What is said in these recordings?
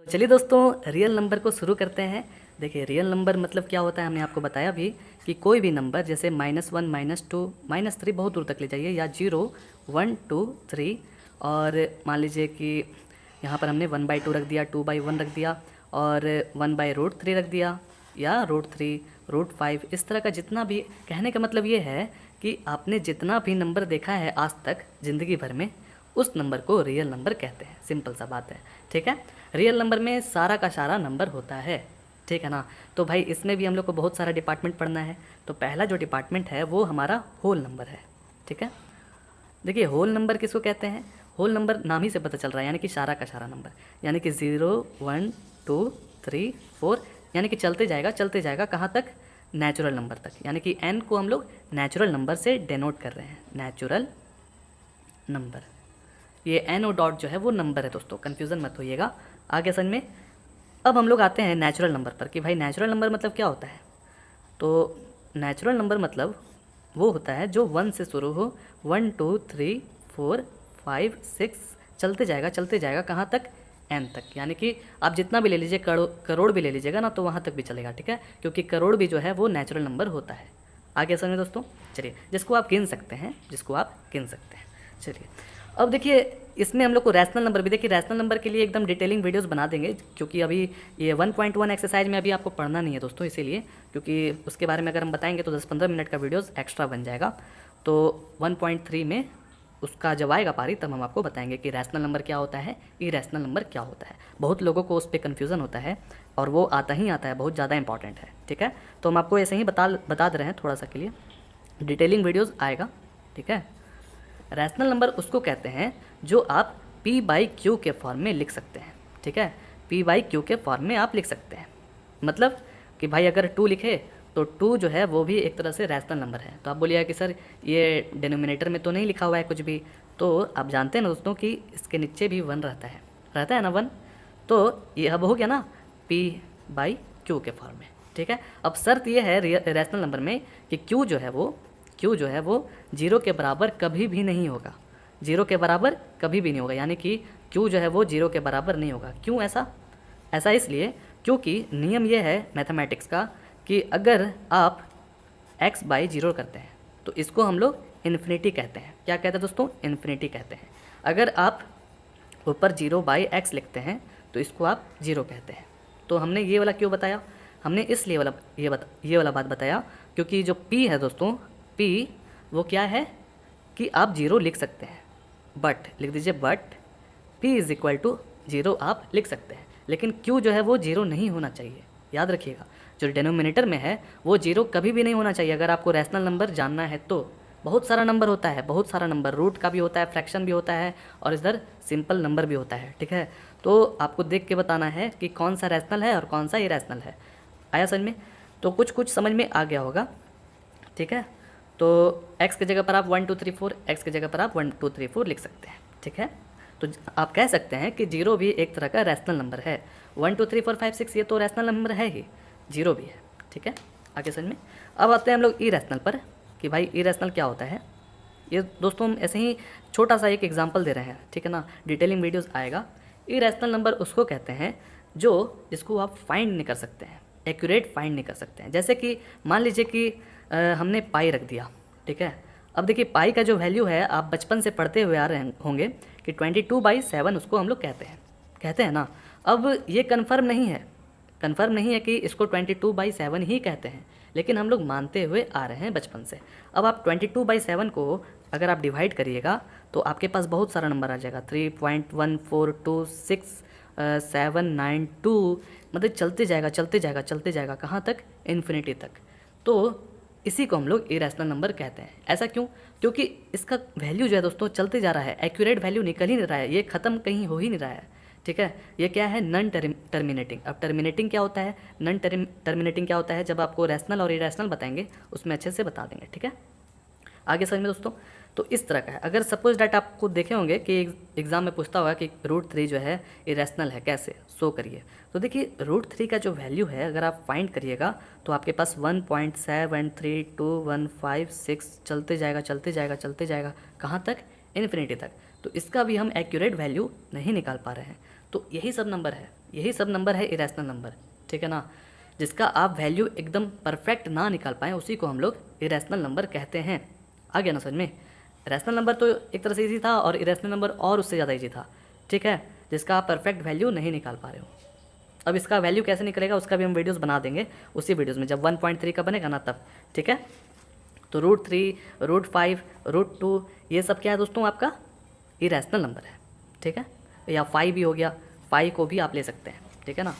तो चलिए दोस्तों, रियल नंबर को शुरू करते हैं। देखिए, रियल नंबर मतलब क्या होता है, हमने आपको बताया भी कि कोई भी नंबर जैसे -1, -2, -3 बहुत दूर तक ले जाइए, या 0, 1, 2, 3, और मान लीजिए कि यहाँ पर हमने 1/2 रख दिया, 2/1 रख दिया, और 1/√3 रख दिया, या √3, √5, इस तरह का जितना भी। कहने का मतलब ये है कि आपने जितना भी नंबर देखा है आज तक ज़िंदगी भर में, उस नंबर को रियल नंबर कहते हैं। सिंपल सा बात है, ठीक है। रियल नंबर में सारा का सारा नंबर होता है, ठीक है ना। तो भाई इसमें भी हम लोग को बहुत सारा डिपार्टमेंट पढ़ना है। तो पहला जो डिपार्टमेंट है वो हमारा होल नंबर है, ठीक है। देखिए, होल नंबर किसको कहते हैं? होल नंबर नाम ही से पता चल रहा है, यानी कि सारा का सारा नंबर, यानी कि 0, 1, 2, 3, 4, यानी कि चलते जाएगा कहाँ तक? नेचुरल नंबर तक। यानी कि n को हम लोग नेचुरल नंबर से डेनोट कर रहे हैं, नेचुरल नंबर। ये एन ओ डॉट जो है वो नंबर है दोस्तों, कन्फ्यूज़न मत होइएगा, आगे समझ में। अब हम लोग आते हैं नेचुरल नंबर पर कि भाई नेचुरल नंबर मतलब क्या होता है। तो नेचुरल नंबर मतलब वो होता है जो 1 से शुरू हो, 1, 2, 3, 4, 5, 6, चलते जाएगा कहाँ तक? n तक। यानी कि आप जितना भी ले लीजिए, करोड़ भी ले लीजिएगा ना, तो वहाँ तक भी चलेगा, ठीक है, क्योंकि करोड़ भी जो है वो नेचुरल नंबर होता है। आगे समझ में दोस्तों। चलिए, जिसको आप गिन सकते हैं, चलिए अब देखिए, इसमें हम लोग को रैशनल नंबर भी, देखिए रैशनल नंबर के लिए एकदम डिटेलिंग वीडियोस बना देंगे, क्योंकि अभी ये 1.1 एक्सरसाइज में अभी आपको पढ़ना नहीं है दोस्तों, इसीलिए, क्योंकि उसके बारे में अगर हम बताएंगे तो 10-15 मिनट का वीडियोस एक्स्ट्रा बन जाएगा। तो 1.3 में उसका जब आएगा पारी, तब हम आपको बताएंगे कि रैशनल नंबर क्या होता है, इरैशनल नंबर क्या होता है। बहुत लोगों को उस पर कन्फ्यूज़न होता है, और वो आता है, बहुत ज़्यादा इंपॉर्टेंट है, ठीक है। तो हम आपको ऐसे ही बता दे रहे हैं, थोड़ा सा के लिए डिटेलिंग वीडियोज़ आएगा, ठीक है। रैशनल नंबर उसको कहते हैं जो आप p/q के फॉर्म में लिख सकते हैं, ठीक है। p/q के फॉर्म में आप लिख सकते हैं, मतलब कि भाई अगर 2 लिखे तो 2 जो है वो भी एक तरह से रैशनल नंबर है। तो आप बोलिएगा कि सर ये डिनोमिनेटर में तो नहीं लिखा हुआ है कुछ भी। तो आप जानते हैं ना दोस्तों कि इसके नीचे भी 1 रहता है ना 1। तो ये अब हो गया ना p/q के फॉर्म में, ठीक है। अब शर्त ये है रैशनल नंबर में कि q जो है वो 0 के बराबर कभी भी नहीं होगा, 0 के बराबर कभी भी नहीं होगा। यानी कि q जो है वो 0 के बराबर नहीं होगा। क्यों ऐसा इसलिए क्योंकि नियम यह है मैथमेटिक्स का कि अगर आप x/0 करते हैं तो इसको हम लोग इन्फिनिटी कहते हैं। क्या कहते हैं दोस्तों? इन्फिनिटी कहते हैं। अगर आप ऊपर 0/x लिखते हैं तो इसको आप 0 कहते हैं। तो हमने ये वाला क्यों बताया? हमने इसलिए ये वाला बात बताया क्योंकि जो p है दोस्तों, p वो क्या है कि आप 0 लिख सकते हैं, बट लिख दीजिए, बट p = 0 आप लिख सकते हैं, लेकिन q जो है वो 0 नहीं होना चाहिए। याद रखिएगा, जो डिनोमिनेटर में है वो 0 कभी भी नहीं होना चाहिए। अगर आपको रैशनल नंबर जानना है तो बहुत सारा नंबर होता है, बहुत सारा नंबर, रूट का भी होता है, फ्रैक्शन भी होता है, और इधर सिंपल नंबर भी होता है, ठीक है। तो आपको देख के बताना है कि कौन सा रैशनल है और कौन सा इरैशनल है। आया समझ में? तो कुछ समझ में आ गया होगा, ठीक है। तो x की जगह पर आप 1 2 3 4, x की जगह पर आप 1 2 3 4 लिख सकते हैं, ठीक है। तो आप कह सकते हैं कि 0 भी एक तरह का रैशनल नंबर है। 1 2 3 4 5 6 ये तो रैशनल नंबर है ही, 0 भी है, ठीक है। आगे समझ में। अब आते हैं हम लोग इरैशनल पर कि भाई इरैशनल क्या होता है। ये दोस्तों हम ऐसे ही छोटा सा एक एग्जाम्पल दे रहे हैं, ठीक है ना, डिटेलिंग वीडियोज़ आएगा। इरैशनल नंबर उसको कहते हैं जिसको आप फाइंड नहीं कर सकते हैं, एक्यूरेट फाइंड नहीं कर सकते हैं। जैसे कि मान लीजिए कि हमने पाई रख दिया, ठीक है। अब देखिए पाई का जो वैल्यू है, आप बचपन से पढ़ते हुए आ रहे होंगे कि 22/7 उसको हम लोग कहते हैं ना। अब ये कन्फर्म नहीं है कि इसको 22/7 ही कहते हैं, लेकिन हम लोग मानते हुए आ रहे हैं बचपन से। अब आप 22/7 को अगर आप डिवाइड करिएगा तो आपके पास बहुत सारा नंबर आ जाएगा, 3.1426 792, मतलब चलते जाएगा कहाँ तक? इन्फिनिटी तक। तो इसी को हम लोग इरैशनल नंबर कहते हैं। ऐसा क्यों? क्योंकि इसका वैल्यू जो है दोस्तों चलते जा रहा है, एक्यूरेट वैल्यू निकल ही नहीं रहा है, ये ख़त्म कहीं हो ही नहीं रहा है, ठीक है। ये क्या है? Non terminating. अब टर्मिनेटिंग क्या होता है, नॉन टर्मिनेटिंग क्या होता है, जब आपको रैशनल और इरैशनल बताएंगे उसमें अच्छे से बता देंगे, ठीक है। आगे समझ में दोस्तों। तो इस तरह का है। अगर सपोज डैट आपको देखे होंगे कि एग्जाम में पूछता होगा कि √3 जो है इरैशनल है, कैसे शो करिए। तो देखिए √3 का जो वैल्यू है अगर आप फाइंड करिएगा तो आपके पास 1.73215 चलते जाएगा कहाँ तक? इन्फिनिटी तक। तो इसका भी हम एक्यूरेट वैल्यू नहीं निकाल पा रहे हैं। तो यही सब नंबर है, यही सब नंबर है इरेशनल नंबर, ठीक है ना। जिसका आप वैल्यू एकदम परफेक्ट ना निकाल पाएँ उसी को हम लोग इरेशनल नंबर कहते हैं। आ गया ना समझ में। रैशनल नंबर तो एक तरह से ईजी था और इरेशनल नंबर और उससे ज़्यादा ईजी था, ठीक है, जिसका आप परफेक्ट वैल्यू नहीं निकाल पा रहे हो। अब इसका वैल्यू कैसे निकलेगा उसका भी हम वीडियोस बना देंगे उसी वीडियोस में, जब 1.3 का बनेगा ना तब, ठीक है। तो √3, √5, √2 ये सब क्या है दोस्तों, आपका इरेशनल नंबर है, ठीक है। या 5 भी हो गया, 5 को भी आप ले सकते हैं, ठीक है ना।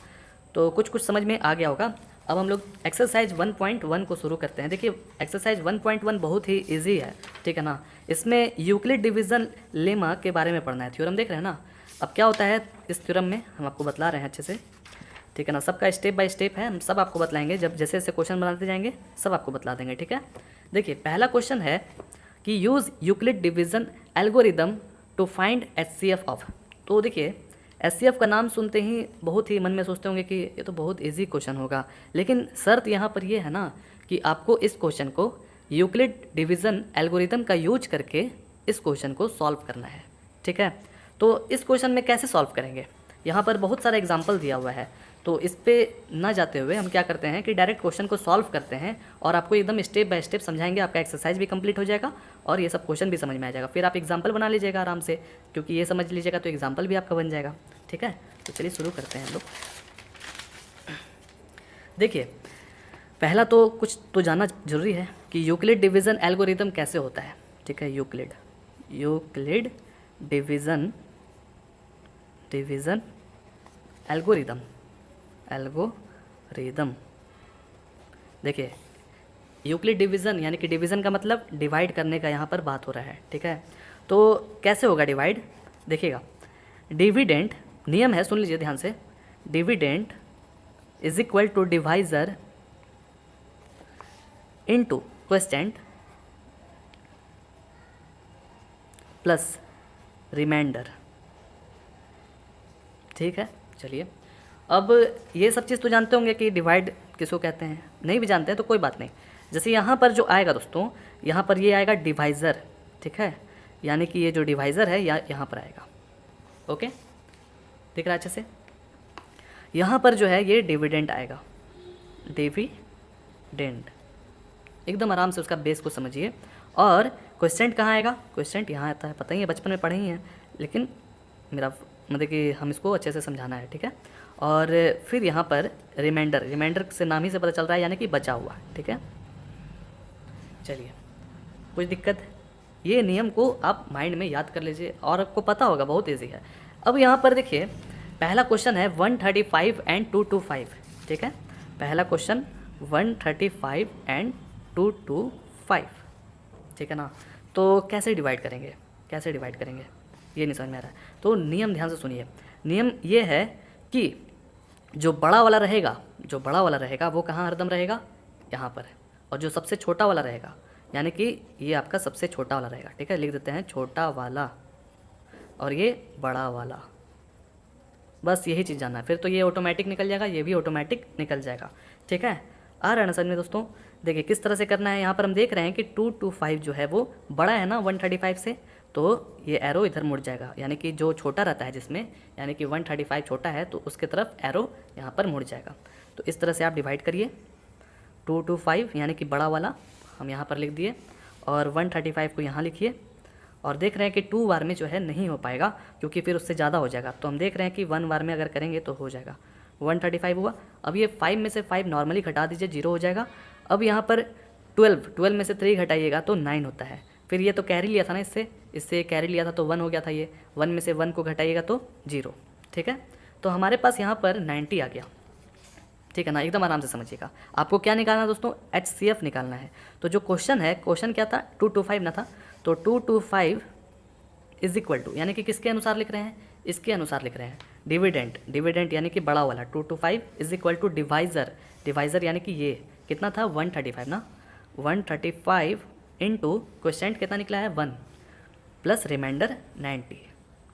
तो कुछ कुछ समझ में आ गया होगा। अब हम लोग एक्सरसाइज 1.1 को शुरू करते हैं। देखिए एक्सरसाइज 1.1 बहुत ही इजी है, ठीक है ना। इसमें यूक्लिड डिवीज़न लेमा के बारे में पढ़ना है, थ्योरम देख रहे हैं ना। अब क्या होता है इस थ्योरम में, हम आपको बतला रहे हैं अच्छे से, ठीक है ना। सबका स्टेप बाय स्टेप है, हम सब आपको बतलाएंगे, जब जैसे जैसे क्वेश्चन बनाते जाएंगे सब आपको बतला देंगे, ठीक है। देखिए पहला क्वेश्चन है कि use Euclid division algorithm to find HCF of. तो देखिए HCF का नाम सुनते ही बहुत ही मन में सोचते होंगे कि ये तो बहुत इजी क्वेश्चन होगा, लेकिन शर्त यहाँ पर ये है ना कि आपको इस क्वेश्चन को यूक्लिड डिवीज़न एल्गोरिदम का यूज करके इस क्वेश्चन को सॉल्व करना है, ठीक है। तो इस क्वेश्चन में कैसे सॉल्व करेंगे, यहाँ पर बहुत सारा एग्जाम्पल दिया हुआ है, तो इस पर ना जाते हुए हम क्या करते हैं कि डायरेक्ट क्वेश्चन को सॉल्व करते हैं और आपको एकदम स्टेप बाय स्टेप समझाएंगे। आपका एक्सरसाइज भी कंप्लीट हो जाएगा और ये सब क्वेश्चन भी समझ में आ जाएगा। फिर आप एग्जाम्पल बना लीजिएगा आराम से, क्योंकि ये समझ लीजिएगा तो एग्जाम्पल भी आपका बन जाएगा, ठीक है। तो चलिए शुरू करते हैं हम लोग। देखिए पहला तो कुछ तो जानना जरूरी है कि यूक्लिड डिवीज़न एल्गोरिदम कैसे होता है, ठीक है। यूक्लिड डिवीज़न एल्गोरिदम देखिए यूक्लिड डिवीज़न यानी कि डिवीज़न का मतलब डिवाइड करने का यहाँ पर बात हो रहा है, ठीक है। तो कैसे होगा डिवाइड, देखिएगा डिविडेंड नियम है, सुन लीजिए ध्यान से। Dividend is equal to divisor into quotient plus remainder, ठीक है। चलिए अब ये सब चीज़ तो जानते होंगे कि डिवाइड किसको कहते हैं, नहीं भी जानते हैं तो कोई बात नहीं। जैसे यहाँ पर जो आएगा दोस्तों, यहाँ पर ये आएगा डिवाइज़र, ठीक है, यानी कि ये जो डिवाइज़र है यहाँ पर आएगा, ओके, दिख रहा है अच्छे से। यहाँ पर जो है ये डिविडेंड आएगा, डिविडेंड, एकदम आराम से उसका बेस को समझिए। और क्वोशिएंट कहाँ आएगा, क्वोशिएंट यहाँ आता है, पता ही है, बचपन में पढ़े ही हैं, लेकिन मेरा मतलब कि हम इसको अच्छे से समझाना है, ठीक है। और फिर यहाँ पर रिमाइंडर से नाम ही से पता चल रहा है यानी कि बचा हुआ, ठीक है। चलिए कुछ दिक्कत, ये नियम को आप माइंड में याद कर लीजिए और आपको पता होगा, बहुत ईजी है। अब यहाँ पर देखिए पहला क्वेश्चन है 135 एंड 225, ठीक है। पहला क्वेश्चन 135 एंड 225, ठीक है ना। तो कैसे डिवाइड करेंगे ये नहीं समझ में आ रहा है, तो नियम ध्यान से सुनिए। नियम ये है कि जो बड़ा वाला रहेगा वो कहाँ हरदम रहेगा, यहाँ पर, और जो सबसे छोटा वाला रहेगा यानी कि ये आपका सबसे छोटा वाला रहेगा, ठीक है। लिख देते हैं छोटा वाला और ये बड़ा वाला, बस यही चीज़ जानना है। फिर तो ये ऑटोमेटिक निकल जाएगा, ये भी ऑटोमेटिक निकल जाएगा, ठीक है। आ रहा है ना समझ में दोस्तों। देखिए किस तरह से करना है, यहाँ पर हम देख रहे हैं कि 225 जो है वो बड़ा है ना 135 से, तो ये एरो इधर मुड़ जाएगा, यानी कि जो छोटा रहता है जिसमें, यानी कि 135 छोटा है तो उसके तरफ एरो यहाँ पर मुड़ जाएगा। तो इस तरह से आप डिवाइड करिए, 225 यानी कि बड़ा वाला हम यहाँ पर लिख दिए और 135 को यहाँ लिखिए। और देख रहे हैं कि 2 बार में जो है नहीं हो पाएगा क्योंकि फिर उससे ज़्यादा हो जाएगा, तो हम देख रहे हैं कि 1 बार में अगर करेंगे तो हो जाएगा। 135 हुआ, अब ये 5 में से 5 नॉर्मली घटा दीजिए, 0 हो जाएगा। अब यहाँ पर 12 में से 3 घटाइएगा तो 9 होता है। फिर ये तो कैरी लिया था ना, इससे कैरी लिया था तो 1 हो गया था, ये 1 में से 1 को घटाइएगा तो 0, ठीक है। तो हमारे पास यहाँ पर 90 आ गया, ठीक है ना। एकदम आराम से समझिएगा। आपको क्या निकालना है दोस्तों, HCF निकालना है। तो जो क्वेश्चन है, क्वेश्चन क्या था, 225 ना था, तो 225 इज इक्वल टू, यानी कि किसके अनुसार लिख रहे हैं, इसके अनुसार लिख रहे हैं, डिविडेंड यानी कि बड़ा वाला 225 इज इक्वल टू डिवाइज़र यानी कि ये कितना था 135 ना, 135 इंटू क्वोशिएंट कितना निकला है 1 प्लस रिमाइंडर 90,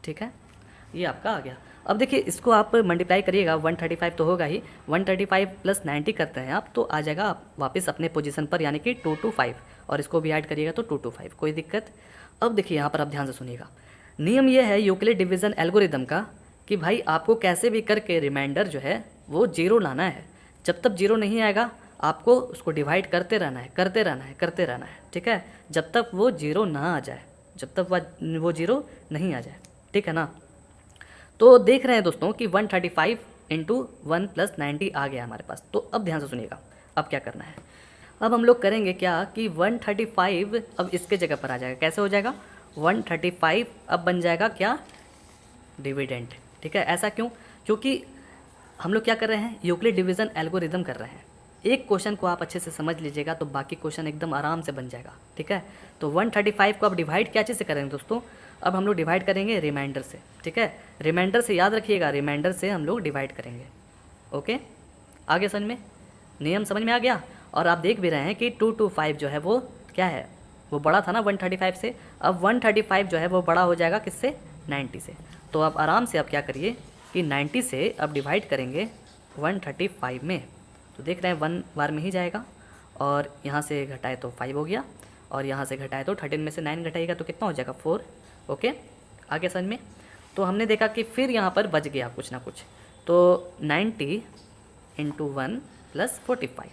ठीक है। ये आपका आ गया। अब देखिए इसको आप मल्टीप्लाई करिएगा, 135 तो होगा ही, 135 प्लस 90 करते हैं आप तो आ जाएगा आप वापस अपने पोजीशन पर, यानी कि 225, और इसको भी ऐड करिएगा तो 225, कोई दिक्कत। अब देखिए यहाँ पर आप ध्यान से सुनिएगा, नियम ये है यूक्लिड डिवीज़न एल्गोरिदम का कि भाई आपको कैसे भी करके रिमाइंडर जो है वो जीरो लाना है। जब तक जीरो नहीं आएगा आपको उसको डिवाइड करते रहना है, करते रहना है, करते रहना है, ठीक है, जब तक वो जीरो ना आ जाए, जब तक वो जीरो नहीं आ जाए, ठीक है ना। तो देख रहे हैं दोस्तों कि 135 इंटू 1 + 90 आ गया हमारे पास। तो अब ध्यान से सुनिएगा, अब क्या करना है। अब हम लोग करेंगे क्या कि 135 अब इसके जगह पर आ जाएगा। कैसे हो जाएगा? 135 अब बन जाएगा क्या? डिविडेंड, ठीक है। ऐसा क्यों? क्योंकि हम लोग क्या कर रहे हैं? यूक्लिड डिवीज़न एल्गोरिदम कर रहे हैं। एक क्वेश्चन को आप अच्छे से समझ लीजिएगा तो बाकी क्वेश्चन एकदम आराम से बन जाएगा, ठीक है। तो 135 को अब डिवाइड क्या चीज़ से करेंगे दोस्तों? अब हम लोग डिवाइड करेंगे रिमाइंडर से, ठीक है। रिमाइंडर से याद रखिएगा, रिमाइंडर से हम लोग डिवाइड करेंगे। ओके, आगे समझ में, नियम समझ में आ गया। और आप देख भी रहे हैं कि 225 जो है वो क्या है, वो बड़ा था ना 135 से। अब 135 जो है वो बड़ा हो जाएगा किससे? 90 से। तो आप आराम से अब क्या करिए कि 90 से अब डिवाइड करेंगे 135 में। तो देख रहे हैं 1 बार में ही जाएगा, और यहाँ से घटाए तो 5 हो गया, और यहाँ से घटाए तो 13 में से 9 घटाएगा तो कितना हो जाएगा? 4। ओके, आगे समझ में। तो हमने देखा कि फिर यहाँ पर बच गया कुछ ना कुछ, तो 90 इंटू 1 + 45,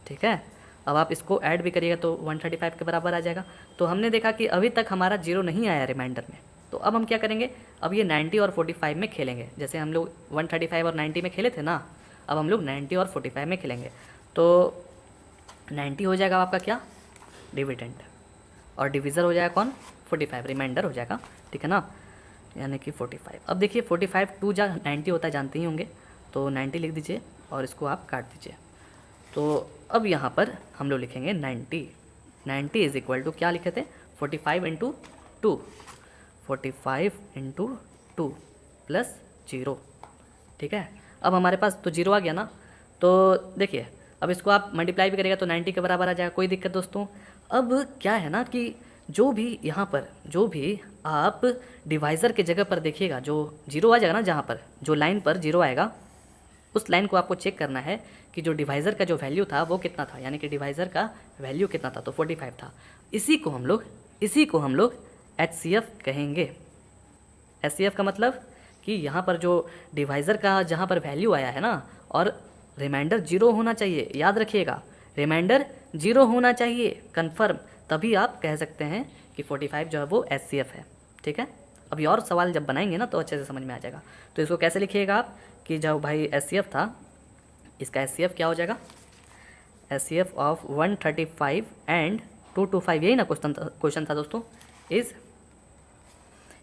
ठीक है। अब आप इसको ऐड भी करिएगा तो 135 के बराबर आ जाएगा। तो हमने देखा कि अभी तक हमारा जीरो नहीं आया रिमाइंडर में। तो अब हम क्या करेंगे? अब ये 90 और 45 में खेलेंगे। जैसे हम लोग 135 और 90 में खेले थे ना, अब हम लोग 90 और 45 में खेलेंगे। तो 90 हो जाएगा आपका क्या? डिविडेंड, और डिविज़र हो जाएगा कौन? 45, रिमाइंडर हो जाएगा, ठीक है ना, यानी कि 45। अब देखिए 45 2 जा 90 होता है, जानते ही होंगे। तो 90 लिख दीजिए और इसको आप काट दीजिए। तो अब यहाँ पर हम लोग लिखेंगे 90 इज इक्वल टू क्या लिखे थे? 45 इंटू 2, 45 इंटू 2 + 0, ठीक है। अब हमारे पास तो जीरो आ गया ना। तो देखिए अब इसको आप मल्टीप्लाई भी करेगा तो 90 के बराबर आ जाएगा, कोई दिक्कत दोस्तों। अब क्या है ना कि जो भी यहाँ पर जो भी आप डिवाइज़र के जगह पर देखिएगा, जो जीरो आ जाएगा ना, जहाँ पर जो लाइन पर जीरो आएगा उस लाइन को आपको चेक करना है कि जो डिवाइज़र का जो वैल्यू था वो कितना था, यानी कि डिवाइज़र का वैल्यू कितना था। तो 45 था। इसी को हम लोग HCF कहेंगे। HCF का मतलब कि यहाँ पर जो डिवाइज़र का जहाँ पर वैल्यू आया है ना, और रिमाइंडर जीरो होना चाहिए, याद रखिएगा, रिमाइंडर जीरो होना चाहिए कन्फर्म, तभी आप कह सकते हैं कि 45 जो है वो HCF है, ठीक है। अभी और सवाल जब बनाएंगे ना तो अच्छे से समझ में आ जाएगा। तो इसको कैसे लिखिएगा आप कि जब भाई HCF था, इसका HCF क्या हो जाएगा? HCF ऑफ 135 एंड 225, यही ना क्वेश्चन था दोस्तों।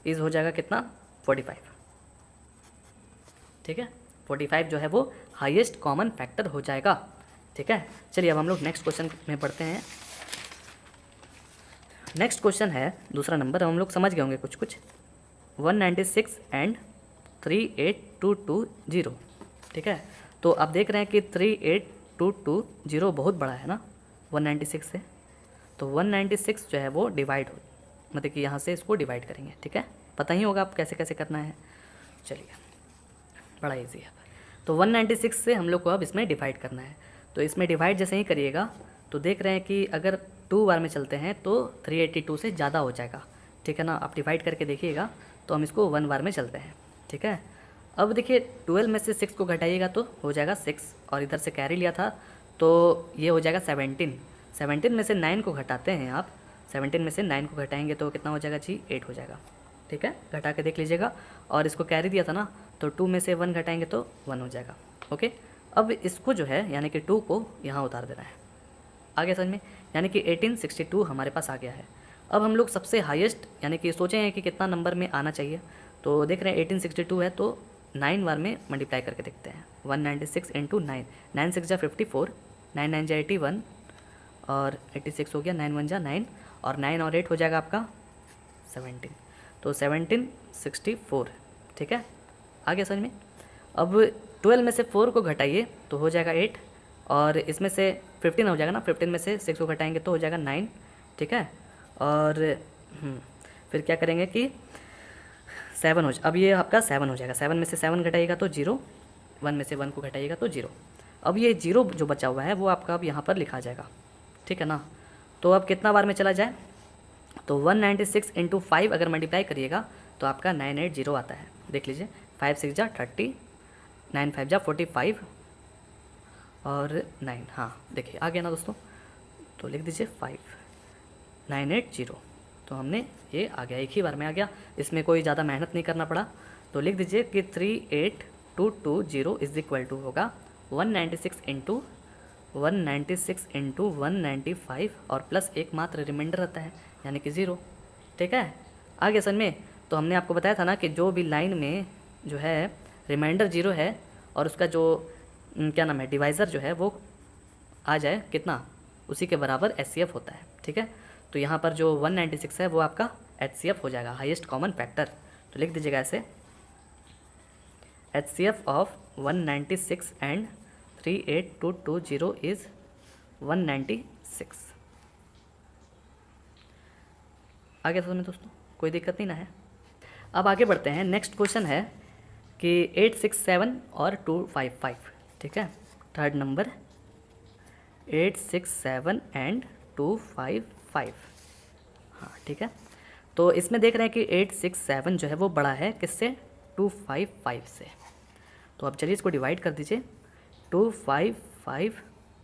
इज हो जाएगा कितना? 45, ठीक है। 45 जो है वो हाईएस्ट कॉमन फैक्टर हो जाएगा, ठीक है। चलिए अब हम लोग नेक्स्ट क्वेश्चन में पढ़ते हैं। नेक्स्ट क्वेश्चन है दूसरा नंबर, हम लोग समझ गए होंगे कुछ 196 एंड 38220, ठीक है। तो आप देख रहे हैं कि 38220 बहुत बड़ा है ना 196 से। तो 196 जो है वो डिवाइड हो, मतलब कि यहाँ से इसको डिवाइड करेंगे, ठीक है। पता ही होगा आप कैसे कैसे करना है। चलिए, बड़ा इजी है। तो 196 से हम लोग को अब इसमें डिवाइड करना है। तो इसमें डिवाइड जैसे ही करिएगा तो देख रहे हैं कि अगर 2 बार में चलते हैं तो 382 से ज़्यादा हो जाएगा, ठीक है ना। आप डिवाइड करके देखिएगा। तो हम इसको 1 बार में चलते हैं, ठीक है। अब देखिए 12 में से 6 को घटाइएगा तो हो जाएगा 6, और इधर से कैरी लिया था तो ये हो जाएगा 17। 17 में से 9 को घटाते हैं आप, 17 में से 9 को घटाएंगे तो कितना हो जाएगा जी? 8 हो जाएगा, ठीक है। घटा के देख लीजिएगा। और इसको कैरी दिया था ना, तो 2 में से 1 घटाएंगे तो 1 हो जाएगा, ओके। अब इसको जो है यानी कि 2 को यहाँ उतार देना है, आगे समझ में, यानी कि 1862 हमारे पास आ गया है। अब हम लोग सबसे हाईएस्ट यानी कि सोचे हैं कि कितना नंबर में आना चाहिए। तो देख रहे हैं 1862 है तो 9 बार में मल्टीप्लाई करके देखते हैं। 196 इंटू 9, 9 6 जा 54, 9 9 जा 81, और 86 हो गया, 9 1 जा 9, और 9 और 8 हो जाएगा आपका 17। तो 1764, ठीक है। आगे समझ में। अब 12 में से 4 को घटाइए तो हो जाएगा 8, और इसमें से 15 हो जाएगा ना, 15 में से 6 को घटाएंगे तो हो जाएगा 9, ठीक है। और फिर क्या करेंगे कि 7 हो अब ये आपका 7 हो जाएगा। 7 में से 7 घटाइएगा तो 0, 1 में से 1 को घटाइएगा तो 0। अब ये 0 जो बचा हुआ है वो आपका अब यहाँ पर लिखा जाएगा, ठीक है ना। तो अब कितना बार में चला जाए? तो 196 इंटू 5 अगर मल्टीप्लाई करिएगा तो आपका 980 आता है। देख लीजिए 5 6 जा 30, 9 5 जा 45 और 9, हाँ देखिए आ गया ना दोस्तों। तो लिख दीजिए 5980। तो हमने ये आ गया, एक ही बार में आ गया, इसमें कोई ज़्यादा मेहनत नहीं करना पड़ा। तो लिख दीजिए कि 38220 इज इक्वल टू होगा 196 इंटू 195 और प्लस एक मात्र रिमाइंडर रहता है यानी कि 0। ठीक है, आ गया समझ में। तो हमने आपको बताया था ना कि जो भी लाइन में जो है रिमाइंडर 0 है और उसका जो क्या नाम है डिवाइज़र जो है वो आ जाए कितना, उसी के बराबर HCF होता है। ठीक है, तो यहाँ पर जो 196 है वो आपका HCF हो जाएगा, हाईएस्ट कॉमन फैक्टर। तो लिख दीजिएगा ऐसे, HCF ऑफ 196 एंड 38220 इज़ 196। आगे समझ में दोस्तों, कोई दिक्कत नहीं ना है। अब आगे बढ़ते हैं, नेक्स्ट क्वेश्चन है कि 867 और 255। ठीक है, थर्ड नंबर 867 एंड 255। हाँ ठीक है, तो इसमें देख रहे हैं कि 867 जो है वो बड़ा है किससे, 255 से। तो अब चलिए इसको डिवाइड कर दीजिए, 255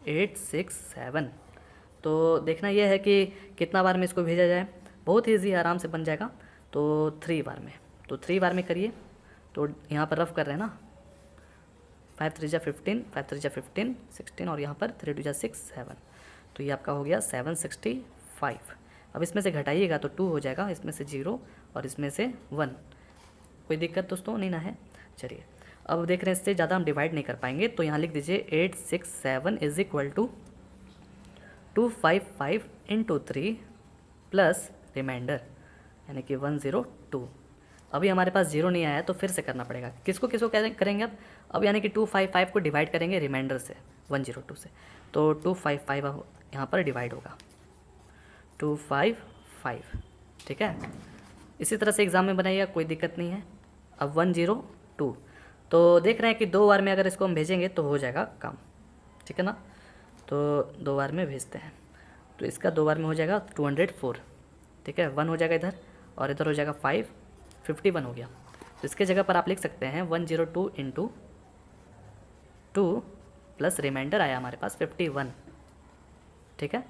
867। तो देखना यह है कि कितना बार में इसको भेजा जाए, बहुत ही ईजी, आराम से बन जाएगा। तो 3 बार में, तो 3 बार में करिए। तो यहाँ पर रफ कर रहे हैं ना, 5 3 जा 15, 5 3 जा 15 16 और यहाँ पर 3 2 जा 6 7। तो ये आपका हो गया 765। अब इसमें से घटाइएगा तो 2 हो जाएगा, इसमें से 0 और इसमें से 1। कोई दिक्कत दोस्तों नहीं ना है। चलिए अब देख रहे हैं इससे ज़्यादा हम डिवाइड नहीं कर पाएंगे, तो यहाँ लिख दीजिए 867 is equal to 255 into 3 plus remainder यानी कि 102। अभी हमारे पास 0 नहीं आया है तो फिर से करना पड़ेगा। किसको किसको करेंगे अब यानी कि 255 को डिवाइड करेंगे रिमाइंडर से 102 से। तो 255 यहाँ पर डिवाइड होगा 255। ठीक है, इसी तरह से एग्ज़ाम में बनाइएगा, कोई दिक्कत नहीं है। अब 102, तो देख रहे हैं कि 2 बार में अगर इसको हम भेजेंगे तो हो जाएगा काम। ठीक है ना, तो 2 बार में भेजते हैं, तो इसका 2 बार में हो जाएगा 204। ठीक है, 1 हो जाएगा इधर और इधर हो जाएगा 5, 51 हो गया। तो इसके जगह पर आप लिख सकते हैं 102 इंटू 2 प्लस रिमाइंडर आया हमारे पास 51। ठीक है,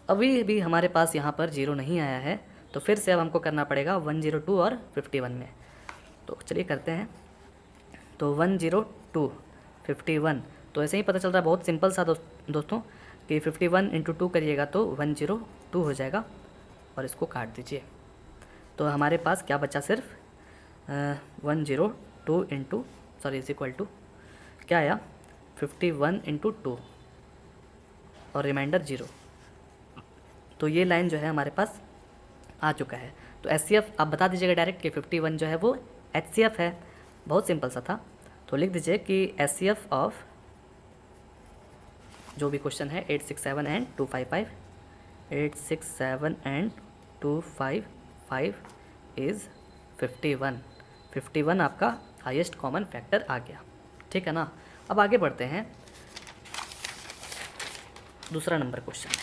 अभी भी हमारे पास यहाँ पर 0 नहीं आया है, तो फिर से अब हमको करना पड़ेगा 102 और 51 में। तो चलिए करते हैं, तो 102 51। तो ऐसे ही पता चल रहा है, बहुत सिंपल सा दोस्तों कि 51 इंटू 2 करिएगा तो 102 हो जाएगा और इसको काट दीजिए। तो हमारे पास क्या बचा, सिर्फ 102 इंटू इज इक्वल टू क्या आया 51 इंटू 2 और रिमाइंडर 0। तो ये लाइन जो है हमारे पास आ चुका है। तो HCF आप बता दीजिएगा डायरेक्ट कि 51 जो है वो HCF है, बहुत सिंपल सा था। तो लिख दीजिए कि HCF ऑफ जो भी क्वेश्चन है 867 एंड 255, 867 एंड 255 इज़ 51। 51 आपका हाईएस्ट कॉमन फैक्टर आ गया। ठीक है ना, अब आगे बढ़ते हैं, दूसरा नंबर क्वेश्चन है।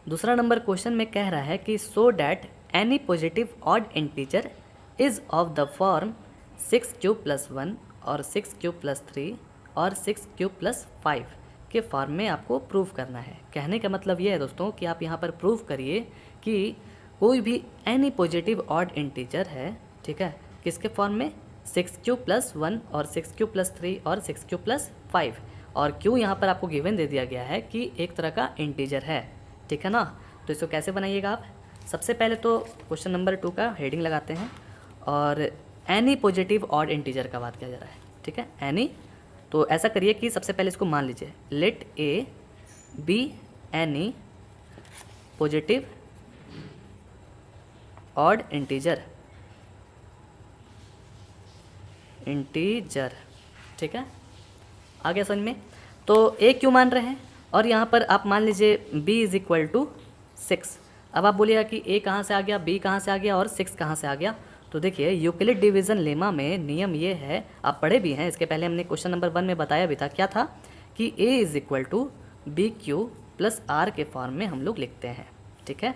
दूसरा नंबर क्वेश्चन में कह रहा है कि so that any positive odd integer is of the form 6³ + 1 और 6³ + 3 और 6³ + 5 के फॉर्म में आपको प्रूव करना है। कहने का मतलब ये है दोस्तों कि आप यहाँ पर प्रूव करिए कि कोई भी एनी पॉजिटिव ऑड इंटीजर है, ठीक है, किसके फॉर्म में 6³ + 1 और 6³ + 3 और 6³ + 5। और क्यों यहाँ पर आपको गिवन दे दिया गया है कि एक तरह का इंटीजर है। ठीक है ना, तो इसको कैसे बनाइएगा आप, सबसे पहले तो क्वेश्चन नंबर 2 का हेडिंग लगाते हैं और एनी पॉजिटिव ऑड इंटीजर का बात किया जा रहा है। ठीक है, एनी, तो ऐसा करिए कि सबसे पहले इसको मान लीजिए, let A be any positive odd integer. ठीक है, आ गया समझ में। तो ए क्यों मान रहे हैं और यहाँ पर आप मान लीजिए b इज़ इक्वल टू 6। अब आप बोलिएगा कि a कहाँ से आ गया, b कहाँ से आ गया और 6 कहाँ से आ गया। तो देखिए यूक्लिड डिवीज़न लेमा में नियम ये है, आप पढ़े भी हैं, इसके पहले हमने क्वेश्चन नंबर 1 में बताया भी था, क्या था कि a is equal to BQ + R के फॉर्म में हम लोग लिखते हैं। ठीक है,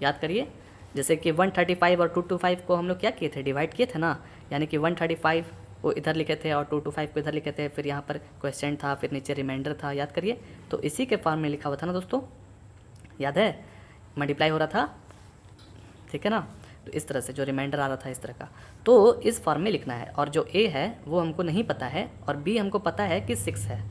याद करिए, जैसे कि 135 और 225 को हम लोग क्या किए थे, डिवाइड किए थे ना, यानी कि 135 को इधर लिखे थे और 225 को इधर लिखे थे, फिर यहाँ पर क्वेश्चन था, फिर नीचे रिमाइंडर था, याद करिए। तो इसी के फॉर्म में लिखा हुआ था ना दोस्तों, याद है, मल्टीप्लाई हो रहा था, ठीक है ना। तो इस तरह से जो रिमाइंडर आ रहा था इस तरह का, तो इस फॉर्म में लिखना है। और जो ए है वो हमको नहीं पता है और बी हमको पता है कि 6 है,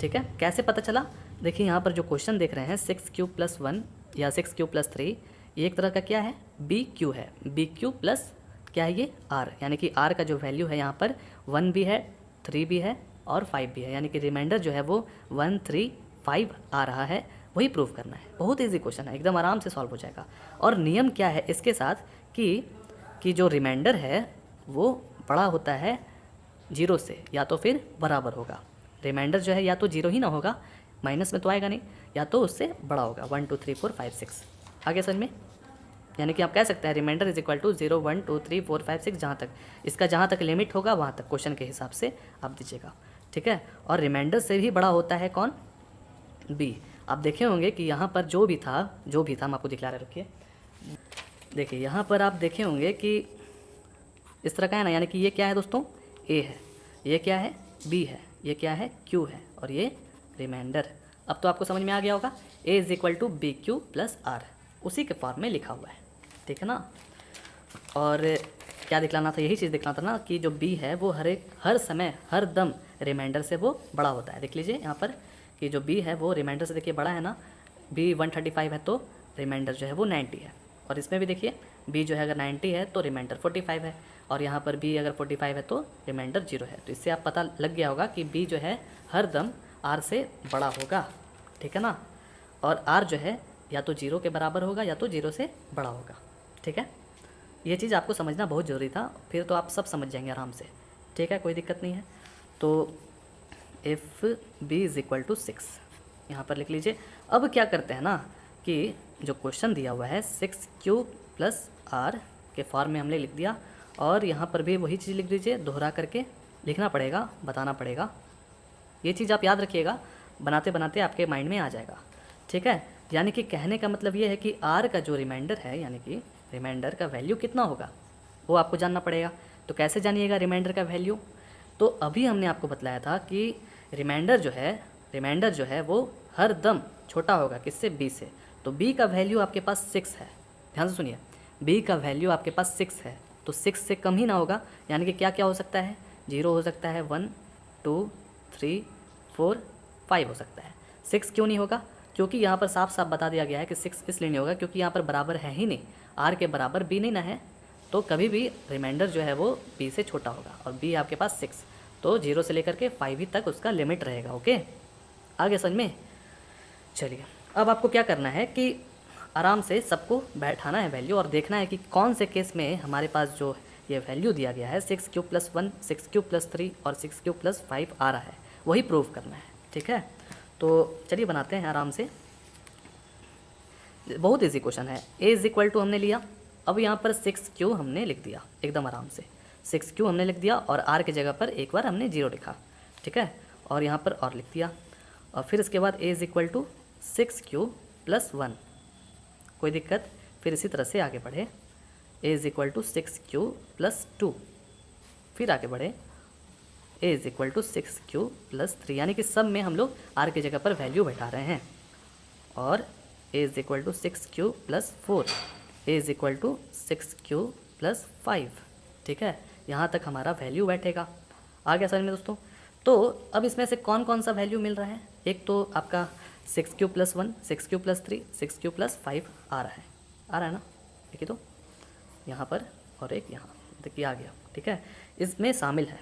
ठीक है। कैसे पता चला, देखिए यहाँ पर जो क्वेश्चन देख रहे हैं 6q+1 या 6q+3, ये एक तरह का क्या है, बी क्यू है। बी क्यू प्लस क्या है ये, आर, यानी कि आर का जो वैल्यू है यहाँ पर 1 भी है, 3 भी है और 5 भी है, यानी कि रिमाइंडर जो है वो 1 3 5 आ रहा है, वही प्रूव करना है। बहुत इजी क्वेश्चन है, एकदम आराम से सॉल्व हो जाएगा। और नियम क्या है इसके साथ कि जो रिमाइंडर है वो बड़ा होता है 0 से, या तो फिर बराबर होगा। रिमाइंडर जो है या तो 0 ही ना होगा, माइनस में तो आएगा नहीं, या तो उससे बड़ा होगा। 1 2 3 4 5 6 आगे समझ में, यानी कि आप कह सकते हैं रिमाइंडर इज इक्वल टू 0 1 2 3 4 5 6, जहाँ तक लिमिट होगा वहाँ तक क्वेश्चन के हिसाब से आप दीजिएगा, ठीक है। और रिमाइंडर से भी बड़ा होता है कौन, बी। आप देखे होंगे कि यहाँ पर जो भी था हम आपको दिखला रहे, रुकिए, देखिए यहाँ पर आप देखे होंगे कि इस तरह का है ना, यानी कि ये क्या है दोस्तों, ए है, ये क्या है, बी है, ये क्या है, क्यू है, और ये रिमाइंडर। अब तो आपको समझ में आ गया होगा, A is equal to B Q plus R, उसी के फॉर्म में लिखा हुआ है, ठीक है ना। और क्या दिखलाना था, यही चीज़ दिखलाना था ना कि जो बी है वो हर समय हर दम रिमाइंडर से वो बड़ा होता है। देख लीजिए यहाँ पर कि जो बी है वो रिमाइंडर से देखिए बड़ा है ना, बी 135 है तो रिमाइंडर जो है वो 90 है। और इसमें भी देखिए बी जो है अगर 90 है तो रिमाइंडर 45 है, और यहाँ पर बी अगर 45 है तो रिमाइंडर 0 है। तो इससे आप पता लग गया होगा कि बी जो है हर दम आर से बड़ा होगा, ठीक है ना। और आर जो है या तो 0 के बराबर होगा या तो 0 से बड़ा होगा, ठीक है। ये चीज़ आपको समझना बहुत ज़रूरी था, फिर तो आप सब समझ जाएंगे आराम से, ठीक है, कोई दिक्कत नहीं है। तो if B is equal to 6 यहाँ पर लिख लीजिए। अब क्या करते हैं ना कि जो क्वेश्चन दिया हुआ है 6q प्लस आर के फॉर्म में हमने लिख दिया, और यहाँ पर भी वही चीज़ लिख दीजिए, दोहरा करके लिखना पड़ेगा, बताना पड़ेगा। ये चीज़ आप याद रखिएगा, बनाते बनाते आपके माइंड में आ जाएगा, ठीक है। यानी कि कहने का मतलब ये है कि आर का जो रिमाइंडर है, यानी कि रिमाइंडर का वैल्यू कितना होगा वो आपको जानना पड़ेगा। तो कैसे जानिएगा रिमाइंडर का वैल्यू, तो अभी हमने आपको बताया था कि रिमाइंडर जो है वो हर दम छोटा होगा किससे, बी से। तो बी का वैल्यू आपके पास 6 है, ध्यान से सुनिए, बी का वैल्यू आपके पास 6 है, तो 6 से कम ही ना होगा। यानी कि क्या क्या हो सकता है, 0 हो सकता है, 1 2 3 4 5 हो सकता है। 6 क्यों नहीं होगा, क्योंकि यहाँ पर साफ साफ बता दिया गया है कि 6 इसलिए नहीं होगा क्योंकि यहाँ पर बराबर है ही नहीं, आर के बराबर बी नहीं ना है, तो कभी भी रिमाइंडर जो है वो बी से छोटा होगा। और बी आपके पास 6, तो 0 से लेकर के 5 ही तक उसका लिमिट रहेगा, ओके। आगे समझ में, चलिए अब आपको क्या करना है कि आराम से सबको बैठाना है वैल्यू, और देखना है कि कौन से केस में हमारे पास जो ये वैल्यू दिया गया है 6q+1 6q+3 और 6q+5 आ रहा है, वही प्रूव करना है, ठीक है। तो चलिए बनाते हैं आराम से, बहुत इजी क्वेश्चन है। ए इज इक्वल टू हमने लिया, अब यहाँ पर 6q हमने लिख दिया एकदम आराम से, 6q हमने लिख दिया, और r की जगह पर एक बार हमने 0 लिखा, ठीक है, और यहाँ पर और लिख दिया। और फिर इसके बाद a is equal to 6q+1, कोई दिक्कत, फिर इसी तरह से आगे बढ़े, a is equal to 6q+2, फिर आगे बढ़े a is equal to 6q+3, यानी कि सब में हम लोग r की जगह पर वैल्यू बैठा रहे हैं। और a is equal to 6q+4, a is equal to 6q+5, ठीक है, यहाँ तक हमारा वैल्यू बैठेगा। आ गया समझ में दोस्तों। तो अब इसमें से कौन कौन सा वैल्यू मिल रहा है, एक तो आपका 6q+1 6q+3 6q+5 आ रहा है ना, देखिए तो यहाँ पर, और एक यहाँ, देखिए आ गया, ठीक है, इसमें शामिल है।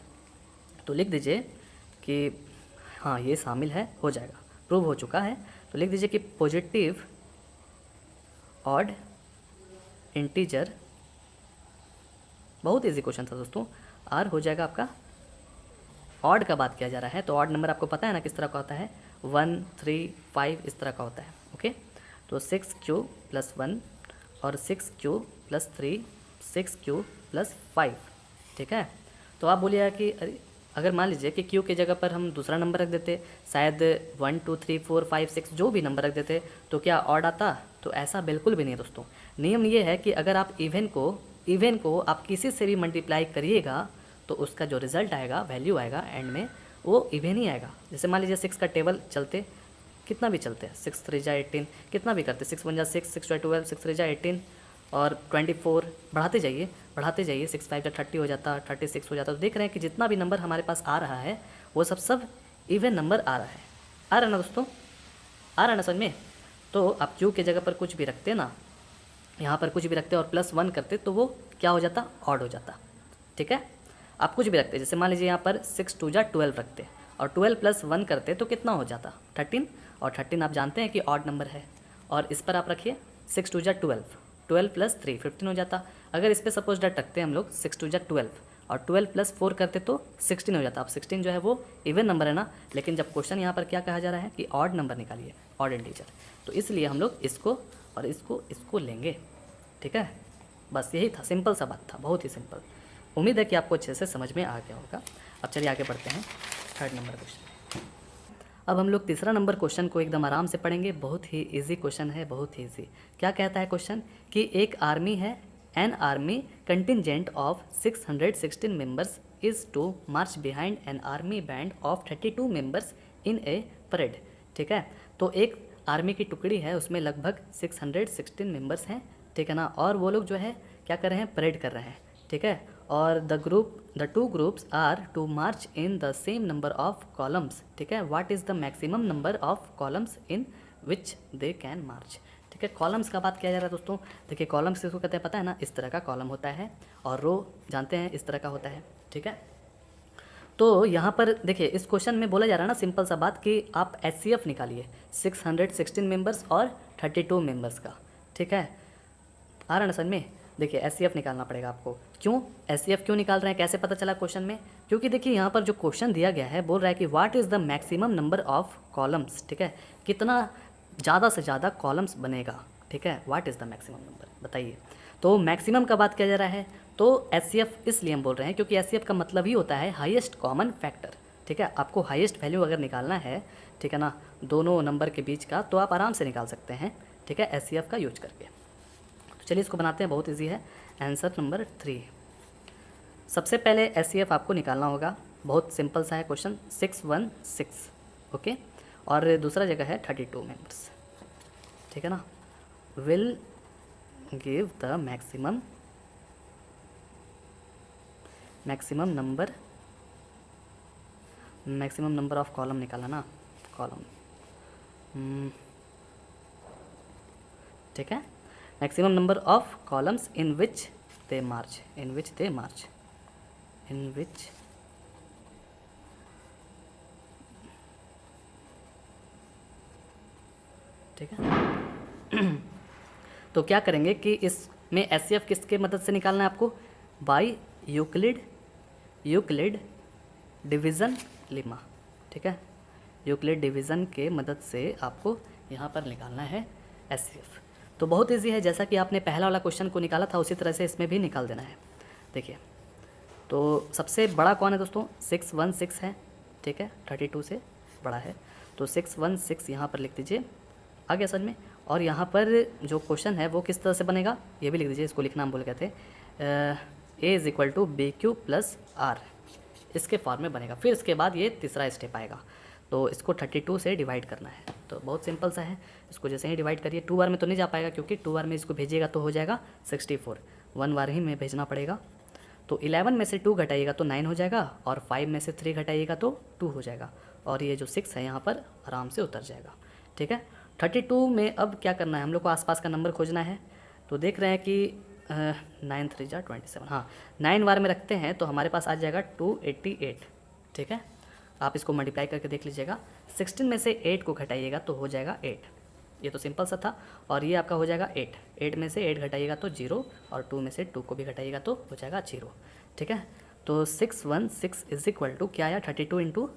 तो लिख दीजिए कि हाँ ये शामिल है, हो जाएगा, प्रूव हो चुका है। तो लिख दीजिए कि पॉजिटिव ऑड इंटीजर, बहुत इजी क्वेश्चन था दोस्तों, आर हो जाएगा आपका, ऑड का बात किया जा रहा है तो ऑड नंबर आपको पता है ना किस तरह का होता है, 1 3 5 इस तरह का होता है, ओके। तो 6q+1 और 6q+3 6q+5, ठीक है। तो आप बोलिएगा कि अगर मान लीजिए कि q की जगह पर हम दूसरा नंबर रख देते, शायद 1 2 3 4 5 6 जो भी नंबर रख देते, तो क्या ऑड आता, तो ऐसा बिल्कुल भी नहीं है दोस्तों। नियम ये है कि अगर आप इवन को इवन को आप किसी से भी मल्टीप्लाई करिएगा तो उसका जो रिजल्ट आएगा, वैल्यू आएगा एंड में, वो इवन ही आएगा। जैसे मान लीजिए 6 का टेबल चलते, कितना भी चलते हैं, 6 3 जा 18, कितना भी करते, 6 1 जा 6, 6 2 12, 6 3 जा 18 और 24, बढ़ाते जाइए 6 5 जा 30 हो जाता, 36 हो जाता। तो देख रहे हैं कि जितना भी नंबर हमारे पास आ रहा है वो सब इवन नंबर आ रहा है। आ रहा है ना दोस्तों, आ रहा है ना समझ में। तो आप क्यू के जगह पर कुछ भी रखते ना, यहाँ पर कुछ भी रखते और +1 करते तो वो क्या हो जाता, ऑड हो जाता। ठीक है, आप कुछ भी रखते, जैसे मान लीजिए यहाँ पर 6 2 जा 12 रखते और 12 + 1 करते तो कितना हो जाता, 13, और 13 आप जानते हैं कि ऑड नंबर है। और इस पर आप रखिए 6 2 जा 12, 12 + 3 15 हो जाता। अगर इस पर सपोज डैट रखते हैं हम लोग 6 2 जा 12 और 12 + 4 करते तो 16 हो जाता। अब 16 जो है वो इवन नंबर है ना, लेकिन जब क्वेश्चन यहाँ पर क्या कहा जा रहा है कि ऑड नंबर निकालिए, ऑड इंटीजर, तो इसलिए हम लोग इसको और इसको लेंगे। ठीक है, बस यही था, सिंपल सा बात था, बहुत ही सिंपल। उम्मीद है कि आपको अच्छे से समझ में आ गया होगा। अब चलिए आगे बढ़ते हैं 3rd नंबर क्वेश्चन। अब हम लोग 3रा नंबर क्वेश्चन को एकदम आराम से पढ़ेंगे, बहुत ही इजी क्वेश्चन है, बहुत ही इजी। क्या कहता है क्वेश्चन कि एक आर्मी है, an army contingent of 616 members is to march behind an army band of 32 members in a parade. ठीक है, तो एक आर्मी की टुकड़ी है, उसमें लगभग 616 मेंबर्स हैं। ठीक है ना, और वो लोग जो है क्या कर रहे हैं, परेड कर रहे हैं। ठीक है, और the two groups are to march in the same number of columns. ठीक है, what is the maximum number of columns in which they can march. ठीक है, कॉलम्स का बात किया जा रहा है दोस्तों। देखिए कॉलम्स किसको कहते हैं पता है ना, इस तरह का कॉलम होता है, और रो जानते हैं इस तरह का होता है। ठीक है, तो यहाँ पर देखिए इस क्वेश्चन में बोला जा रहा है ना, सिंपल सा बात कि आप HCF निकालिए 616 मेंबर्स और 32 मेंबर्स का। ठीक है, आ रहा है ना समझ में। देखिए HCF निकालना पड़ेगा आपको। क्यों HCF क्यों निकाल रहे हैं, कैसे पता चला क्वेश्चन में, क्योंकि देखिए यहाँ पर जो क्वेश्चन दिया गया है बोल रहा है कि what is the maximum number of columns. ठीक है, कितना ज़्यादा से ज़्यादा कॉलम्स बनेगा। ठीक है, what is the maximum number बताइए। तो मैक्सिमम का बात किया जा रहा है, तो HCF इसलिए हम बोल रहे हैं क्योंकि HCF का मतलब ही होता है हाईएस्ट कॉमन फैक्टर। ठीक है, आपको हाईएस्ट वैल्यू अगर निकालना है, ठीक है ना, दोनों नंबर के बीच का, तो आप आराम से निकाल सकते हैं। ठीक है, HCF का यूज करके। चलिए इसको बनाते हैं, बहुत इजी है। Answer number 3। सबसे पहले HCF आपको निकालना होगा, बहुत सिंपल सा है क्वेश्चन, 616। ओके, और दूसरा जगह है 32 मेंबर्स। ठीक है ना, will give the maximum number of column निकाला ना, कॉलम। ठीक है, maximum number of columns in which they march, ठीक है। तो क्या करेंगे कि इसमें HCF किसके मदद से निकालना है आपको, बाय यूक्लिड डिवीज़न लेमा। ठीक है, यूक्लिड डिवीज़न के मदद से आपको यहाँ पर निकालना है HCF। तो बहुत इजी है, जैसा कि आपने पहला वाला क्वेश्चन को निकाला था उसी तरह से इसमें भी निकाल देना है। देखिए, तो सबसे बड़ा कौन है दोस्तों, 616 है। ठीक है, 32 से बड़ा है, तो 616 यहाँ पर लिख दीजिए, आ गया समझ में। और यहाँ पर जो क्वेश्चन है वो किस तरह से बनेगा ये भी लिख दीजिए, इसको लिखना हम भूल गए थे, A = BQ + R, इसके फॉर्म में बनेगा। फिर इसके बाद ये तीसरा स्टेप आएगा, तो इसको 32 से डिवाइड करना है। तो बहुत सिंपल सा है, इसको जैसे ही डिवाइड करिए, 2 बार में तो नहीं जा पाएगा क्योंकि 2 बार में इसको भेजिएगा तो हो जाएगा 64, 1 बार ही में भेजना पड़ेगा। तो 11 में से 2 घटाइएगा तो 9 हो जाएगा, और 5 में से 3 घटाइएगा तो 2 हो जाएगा, और ये जो 6 है यहाँ पर आराम से उतर जाएगा। ठीक है, 32 में अब क्या करना है, हम लोग को आसपास का नंबर खोजना है। तो देख रहे हैं कि 9 3 जा 27, हाँ 9 बार में रखते हैं तो हमारे पास आ जाएगा 288। ठीक है, आप इसको मल्टीप्लाई करके देख लीजिएगा, 16 में से 8 को घटाइएगा तो हो जाएगा 8, ये तो सिंपल सा था। और ये आपका हो जाएगा 8 में से 8 घटाइएगा तो 0, और 2 में से 2 को भी घटाइएगा तो हो जाएगा 0। ठीक है, तो 616 = क्या आया, 32 ×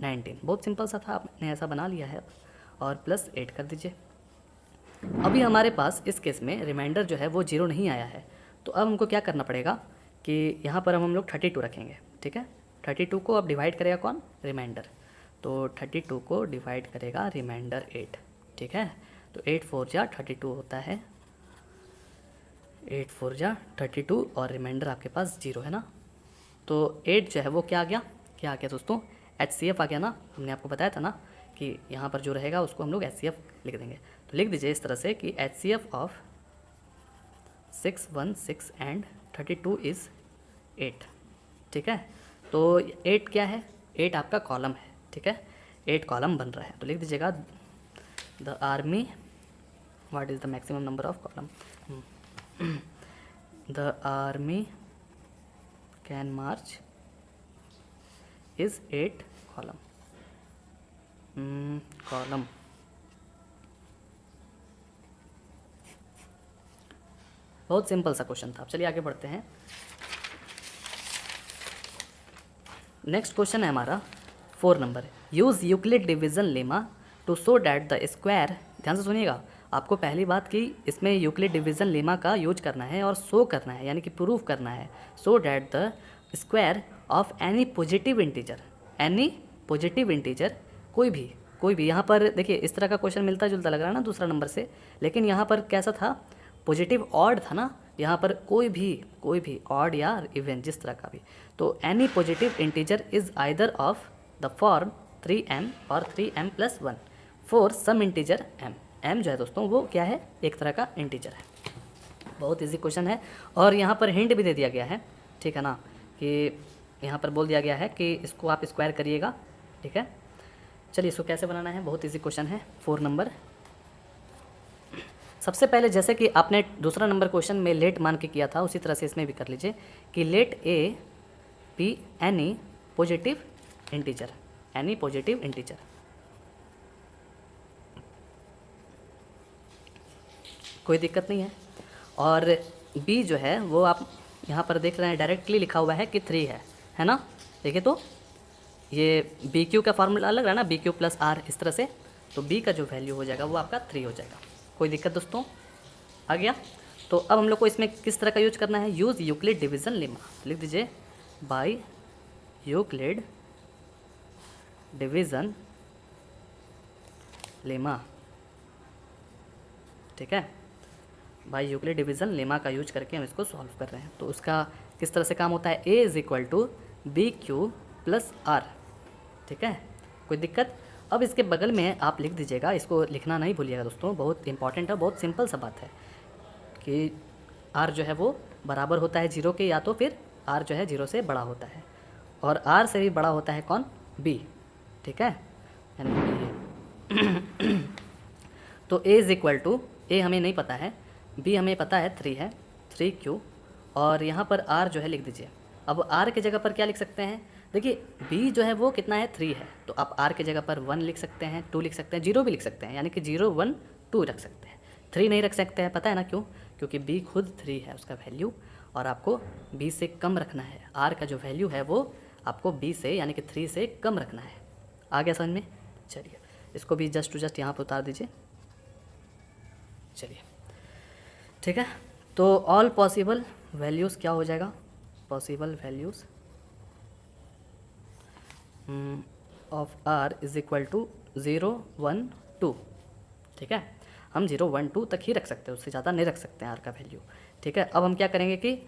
19। बहुत सिंपल सा था, आपने ऐसा बना लिया है, और +8 कर दीजिए। अभी हमारे पास इस केस में रिमाइंडर जो है वो 0 नहीं आया है, तो अब हमको क्या करना पड़ेगा कि यहाँ पर हम लोग 32 रखेंगे। ठीक है, 32 को अब डिवाइड करेगा कौन, रिमाइंडर, तो 32 को डिवाइड करेगा रिमाइंडर 8। ठीक है, तो 8 4 जा 32 होता है, 8 4 जा 32 और रिमाइंडर आपके पास 0 है ना। तो 8 जो है वो क्या आ गया दोस्तों, HCF आ गया ना। हमने आपको बताया था ना कि यहाँ पर जो रहेगा उसको हम लोग HCF लिख देंगे। तो लिख दीजिए इस तरह से कि HCF ऑफ 6 1 6 एंड 32 इज़ 8। ठीक है, तो 8 क्या है, 8 आपका कॉलम है। ठीक है, 8 कॉलम बन रहा है। तो लिख दीजिएगा the army, what is the maximum number of column, the army can March is 8 column. Column बहुत सिंपल सा क्वेश्चन था। चलिए आगे बढ़ते हैं। नेक्स्ट क्वेश्चन है हमारा 4 number, use Euclid division lemma to show that the square. ध्यान से सुनिएगा, आपको पहली बात कि इसमें यूक्लिड डिवीज़न लेमा का यूज करना है और शो करना है, यानी कि प्रूव करना है। Show that the square of any positive integer, any positive integer, कोई भी। यहाँ पर देखिए इस तरह का क्वेश्चन मिलता जुलता लग रहा है ना दूसरा नंबर से, लेकिन यहाँ पर कैसा था, पॉजिटिव ऑड था ना। यहाँ पर कोई भी ऑड या इवन जिस तरह का भी। तो any positive integer is either of the form 3m और 3m+1 for some integer m जो है दोस्तों वो क्या है, एक तरह का इंटीजर है। बहुत इजी क्वेश्चन है। और यहाँ पर हिंट भी दे दिया गया है, ठीक है ना, कि यहाँ पर बोल दिया गया है कि इसको आप स्क्वायर करिएगा। ठीक है, चलिए इसको कैसे बनाना है, बहुत इजी क्वेश्चन है। 4 नंबर, सबसे पहले जैसे कि आपने दूसरा नंबर क्वेश्चन में लेट मान के किया था, उसी तरह से इसमें भी कर लीजिए कि let A be any positive integer, any positive integer. कोई दिक्कत नहीं है। और बी जो है वो आप यहाँ पर देख रहे हैं डायरेक्टली लिखा हुआ है कि 3 है ना। देखिए तो ये बी क्यू का फार्मूला लग रहा है ना, बी क्यू प्लस आर, इस तरह से। तो बी का जो वैल्यू हो जाएगा वो आपका 3 हो जाएगा। कोई दिक्कत दोस्तों, आ गया। तो अब हम लोग को इसमें किस तरह का यूज करना है, यूज़ यूक्लिड डिवीज़न लेमा। लिख दीजिए बाय यूक्लिड डिवीज़न लेमा। ठीक है, बाय यूक्लिड डिवीज़न लेमा का यूज करके हम इसको सॉल्व कर रहे हैं। तो उसका किस तरह से काम होता है, A is equal to B Q plus R. ठीक है, कोई दिक्कत। अब इसके बगल में आप लिख दीजिएगा, इसको लिखना नहीं भूलिएगा दोस्तों, बहुत इंपॉर्टेंट है, बहुत सिंपल सा बात है कि आर जो है वो बराबर होता है 0 के, या तो फिर आर जो है 0 से बड़ा होता है, और आर से भी बड़ा होता है कौन, बी। ठीक है, यानी ये तो ए इज़ इक्वल टू, ए हमें नहीं पता है, बी हमें पता है 3 है, 3q, और यहाँ पर आर जो है लिख दीजिए। अब आर के जगह पर क्या लिख सकते हैं, देखिए b जो है वो कितना है, 3 है, तो आप r के जगह पर 1 लिख सकते हैं, 2 लिख सकते हैं, 0 भी लिख सकते हैं, यानी कि 0 1 2 रख सकते हैं। 3 नहीं रख सकते हैं, पता है ना क्यों, क्योंकि b खुद 3 है उसका वैल्यू, और आपको b से कम रखना है। r का जो वैल्यू है वो आपको b से यानी कि 3 से कम रखना है। आ गया समझ में। चलिए इसको भी जस्ट टू जस्ट यहाँ पर उतार दीजिए। चलिए ठीक है, तो ऑल पॉसिबल वैल्यूज़ क्या हो जाएगा, possible values of R is equal to 0 1 2। ठीक है, हम 0 1 2 तक ही रख सकते हैं, उससे ज़्यादा नहीं रख सकते हैं आर का वैल्यू। ठीक है, अब हम क्या करेंगे कि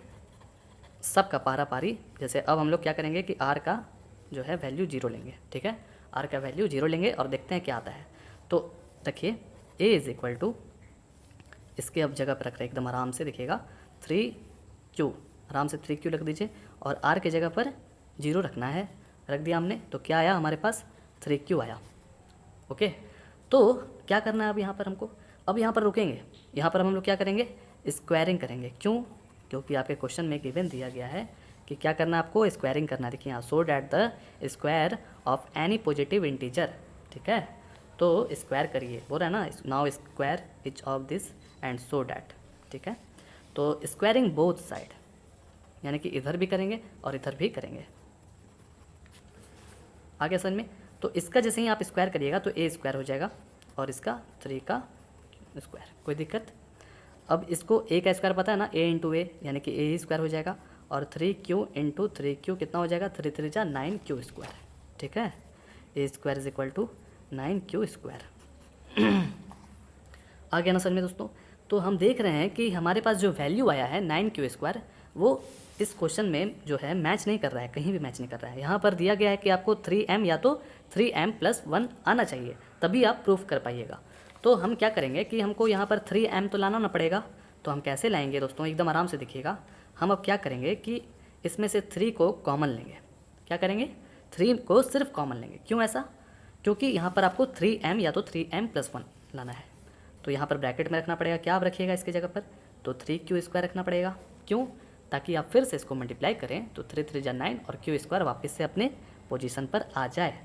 सब का पारा पारी, जैसे अब हम लोग क्या करेंगे कि आर का जो है वैल्यू 0 लेंगे। ठीक है, आर का वैल्यू 0 लेंगे और देखते हैं क्या आता है। तो देखिए ए इज़ इक्वल टू, इसके अब जगह पर रख रहे हैं एकदम आराम से, देखिएगा 3q, आराम से 3q रख दीजिए, और r के जगह पर 0 रखना है, रख दिया हमने। तो क्या आया हमारे पास, 3q आया। ओके, तो क्या करना है अब यहाँ पर हमको, अब यहाँ पर रुकेंगे, यहाँ पर हम लोग क्या करेंगे, स्क्वायरिंग करेंगे। क्यों, क्योंकि आपके क्वेश्चन में गिवन दिया गया है कि क्या करना है आपको, स्क्वायरिंग करना है। देखिए यहाँ, so that the square of any positive integer. ठीक है, तो स्क्वायर करिए, बोल रहा है ना, now square each of this and so that. ठीक है, तो स्क्वायरिंग बोथ साइड, यानी कि इधर भी करेंगे और इधर भी करेंगे। आगे समझ में। तो इसका जैसे ही आप स्क्वायर करिएगा तो ए स्क्वायर हो जाएगा, और इसका 3 का स्क्वायर। कोई दिक्कत। अब इसको ए का स्क्वायर पता है ना, ए इंटू ए, यानी कि ए ही स्क्वायर हो जाएगा, और 3q इंटू 3q कितना हो जाएगा, 3 3 जा 9q स्क्वायर। ठीक है, A square is equal to 9q square. आ गया ना समझ में दोस्तों। तो हम देख रहे हैं कि हमारे पास जो वैल्यू आया है 9Q² वो इस क्वेश्चन में जो है मैच नहीं कर रहा है, कहीं भी मैच नहीं कर रहा है। यहाँ पर दिया गया है कि आपको 3m या तो 3m+1 आना चाहिए, तभी आप प्रूफ कर पाइएगा। तो हम क्या करेंगे कि हमको यहाँ पर 3m तो लाना ना पड़ेगा। तो हम कैसे लाएंगे दोस्तों, एकदम आराम से देखिएगा। हम अब क्या करेंगे कि इसमें से 3 को कॉमन लेंगे। क्या करेंगे, 3 को सिर्फ कॉमन लेंगे। क्यों ऐसा, क्योंकि यहाँ पर आपको 3m या तो 3m+1 लाना है। तो यहाँ पर ब्रैकेट में रखना पड़ेगा। क्या आप रखिएगा इसकी जगह पर, तो 3Q² रखना पड़ेगा। क्यों, ताकि आप फिर से इसको मल्टीप्लाई करें तो 3 3 जा 9 और Q² वापस से अपने पोजीशन पर आ जाए।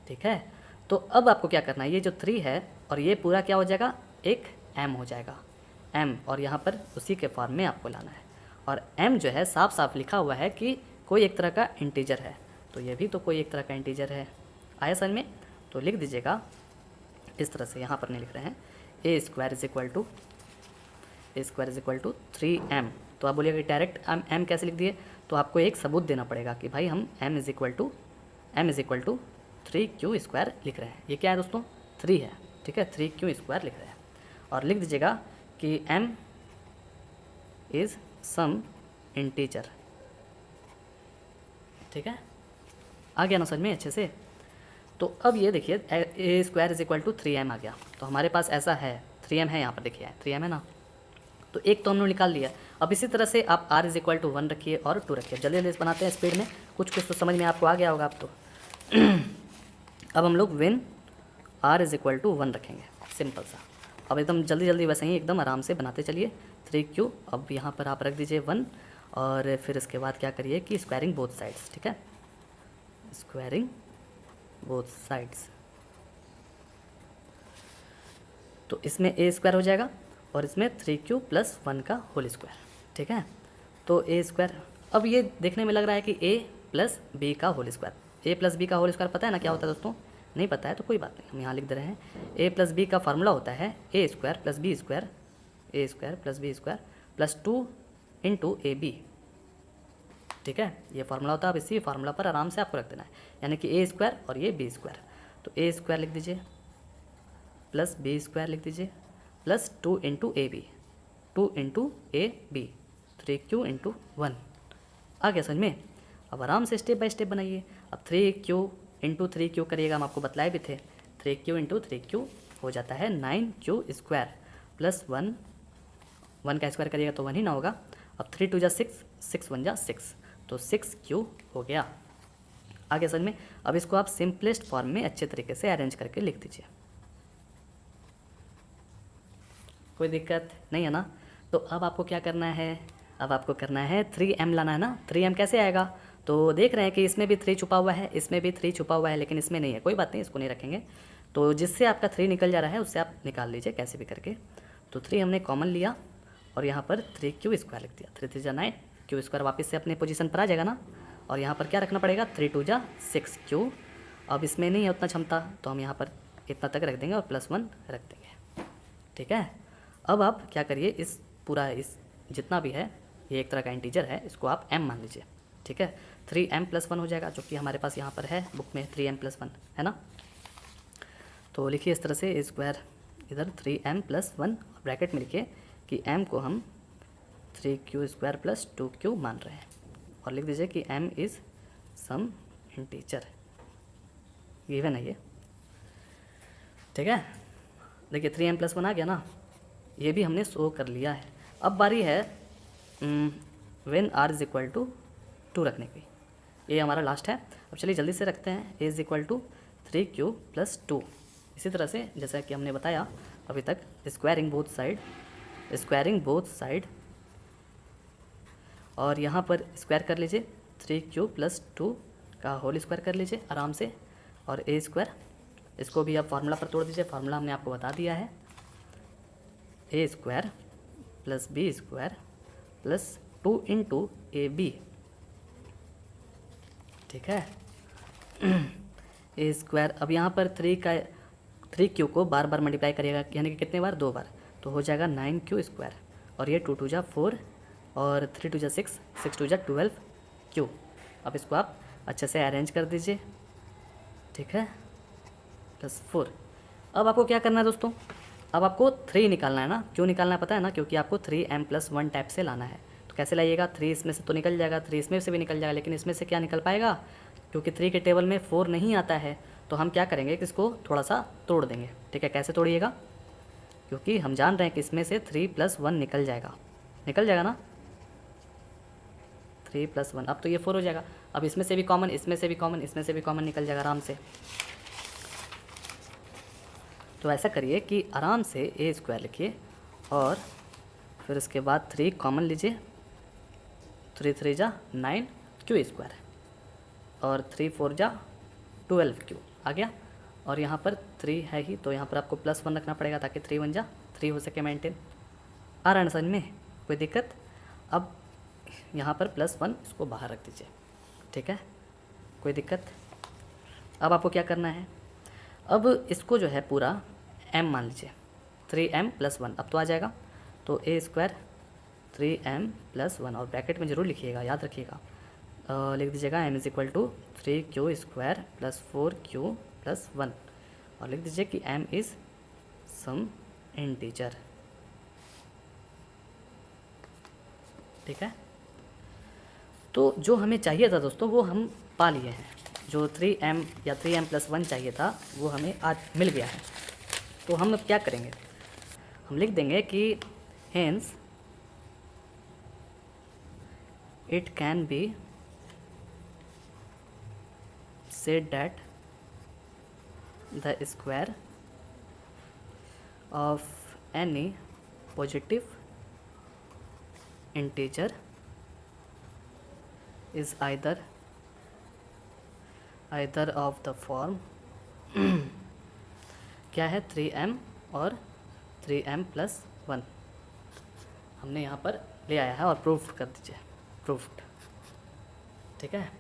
ठीक है, तो अब आपको क्या करना है, ये जो 3 है और ये पूरा क्या हो जाएगा, एक m हो जाएगा, m, और यहाँ पर उसी के फॉर्म में आपको लाना है। और m जो है साफ साफ लिखा हुआ है कि कोई एक तरह का इंटीजर है, तो ये भी तो कोई एक तरह का इंटीजर है। आया समझ में, तो लिख दीजिएगा इस तरह से। यहाँ पर नहीं लिख रहे हैं, a² = 3m। तो आप बोलिएगा कि डायरेक्ट m कैसे लिख दिए, तो आपको एक सबूत देना पड़ेगा कि भाई हम m = 3Q² लिख रहे हैं। ये क्या है दोस्तों, 3 है। ठीक है, 3Q² लिख रहे हैं। और लिख दीजिएगा कि m इज़ सम इंटीजर। ठीक है, आ गया ना समझ में अच्छे से। तो अब ये देखिए a² = 3m आ गया। तो हमारे पास ऐसा है 3m है, यहाँ पर देखिए 3m है ना, तो एक तो हमने निकाल लिया। अब इसी तरह से आप r = 1 रखिए और 2 रखिए। जल्दी जल्दी बनाते हैं स्पीड में, कुछ कुछ तो समझ में आपको आ गया होगा अब तो। अब हम लोग व्हेन r = 1 रखेंगे, सिंपल सा। अब एकदम जल्दी जल्दी वैसे ही एकदम आराम से बनाते चलिए। 3Q, अब यहाँ पर आप रख दीजिए 1, और फिर इसके बाद क्या करिए कि स्क्वायरिंग बोथ साइड्स। ठीक है, स्क्वायरिंग बोथ साइड्स, तो इसमें a² हो जाएगा और इसमें 3Q+1 का होल स्क्वायर। ठीक है, तो a², अब ये देखने में लग रहा है कि a+b का होल स्क्वायर। a+b का होल स्क्वायर पता है ना क्या होता है दोस्तों, नहीं पता है तो कोई बात नहीं, हम यहाँ लिख दे रहे हैं। a+b का फार्मूला होता है a² + b² + 2 × ab। ठीक है, ये फार्मूला होता है। अब इसी फार्मूला पर आराम से आपको रख देना है, यानी कि a² और ये b²। तो a² लिख दीजिए प्लस b² लिख दीजिए प्लस 2 × ab, 2 × ab, 3Q × 1। आ गया समझ में। अब आराम से स्टेप बाय स्टेप बनाइए। अब 3Q × 3Q करिएगा, हम आपको बताए भी थे। 3Q × 3Q हो जाता है 9Q² + 1 का स्क्वायर करिएगा तो 1 ही ना होगा। अब 3 2 जा 6, 6 1 जा 6, तो 6Q हो गया। आगे समझ में। अब इसको आप सिंपलेस्ट फॉर्म में अच्छे तरीके से अरेंज करके लिख दीजिए, कोई दिक्कत नहीं है ना। तो अब आपको क्या करना है, अब आपको करना है 3m लाना है ना। 3m कैसे आएगा, तो देख रहे हैं कि इसमें भी 3 छुपा हुआ है, इसमें भी 3 छुपा हुआ है, लेकिन इसमें नहीं है। कोई बात नहीं, इसको नहीं रखेंगे। तो जिससे आपका 3 निकल जा रहा है उससे आप निकाल लीजिए कैसे भी करके। तो 3 हमने कॉमन लिया और यहाँ पर 3Q² लिख दिया। 3 3 जा 9, Q² वापस से अपने पोजीशन पर आ जाएगा ना। और यहाँ पर क्या रखना पड़ेगा, 3 2 जा 6Q। अब इसमें नहीं है उतना क्षमता, तो हम यहाँ पर इतना तक रख देंगे और +1 रख देंगे। ठीक है, अब आप क्या करिए, इस पूरा इस जितना भी है ये एक तरह का इंटीजर है, इसको आप m मान लीजिए। ठीक है, 3m+1 हो जाएगा, जो कि हमारे पास यहाँ पर है बुक में 3m+1 है ना। तो लिखिए इस तरह से a² इधर 3m+1 ब्रैकेट में लिखिए कि m को हम 3Q² + 2Q मान रहे हैं, और लिख दीजिए कि m is some integer, given है ये। ठीक है, देखिए 3m+1 आ गया ना, ये भी हमने शो कर लिया है। अब बारी है व्हेन r = 2 रखने की, ये हमारा लास्ट है। अब चलिए जल्दी से रखते हैं a = 3Q + 2। इसी तरह से जैसा कि हमने बताया अभी तक, स्क्वायरिंग बोथ साइड, और यहाँ पर स्क्वायर कर लीजिए 3Q + 2 का होल स्क्वायर कर लीजिए आराम से, और a², इसको भी आप फार्मूला पर तोड़ दीजिए। फार्मूला हमने आपको बता दिया है, a² + b² + 2 × ab। ठीक है, a², अब यहाँ पर 3Q को बार बार मल्टीप्लाई करिएगा, यानी कि कितने बार, 2 बार, तो हो जाएगा 9Q², और ये 2 2 जा 4 और 3 2 जा 6, 6 2 जा 12Q। अब इसको आप अच्छे से अरेंज कर दीजिए। ठीक है, +4। अब आपको क्या करना है दोस्तों, अब आपको 3 निकालना है ना, क्यों निकालना है पता है ना, क्योंकि आपको 3m+1 टाइप से लाना है। तो कैसे लाइएगा, 3 इसमें से तो निकल जाएगा, 3 इसमें से भी निकल जाएगा, लेकिन इसमें से क्या निकल पाएगा, क्योंकि 3 के टेबल में 4 नहीं आता है। तो हम क्या करेंगे कि इसको थोड़ा सा तोड़ देंगे। ठीक है, कैसे तोड़िएगा, क्योंकि हम जान रहे हैं कि इसमें से 3+1 निकल जाएगा, निकल जाएगा ना, 3+1। अब तो ये 4 हो जाएगा। अब इसमें से भी कॉमन, इसमें से भी कॉमन, इसमें से भी कॉमन निकल जाएगा आराम से। तो ऐसा करिए कि आराम से a² लिखिए और फिर उसके बाद 3 कॉमन लीजिए, 3 3 जा 9 q² और 3 4 जा 12q आ गया। और यहाँ पर 3 है ही, तो यहाँ पर आपको +1 रखना पड़ेगा ताकि 3 1 जा 3 हो सके मेंटेन। आ रहा है समझ में, कोई दिक्कत। अब यहाँ पर +1 इसको बाहर रख दीजिए, ठीक है, कोई दिक्कत। अब आपको क्या करना है, अब इसको जो है पूरा m मान लीजिए, 3m+1 अब तो आ जाएगा। तो a² 3m+1 और ब्रैकेट में ज़रूर लिखिएगा, याद रखिएगा, लिख दीजिएगा m = 3q² + 4q + 1 और लिख दीजिए कि m इज़ सम इंटीजर। ठीक है, तो जो हमें चाहिए था दोस्तों वो हम पा लिए हैं। जो 3m या 3m+1 चाहिए था वो हमें आज मिल गया है। तो हम अब क्या करेंगे, हम लिख देंगे कि hence it can be said that the square of any positive integer is either of the form क्या है, 3m और 3m+1 हमने यहाँ पर ले आया है और प्रूफ कर दीजिए, प्रूफ्ड। ठीक है,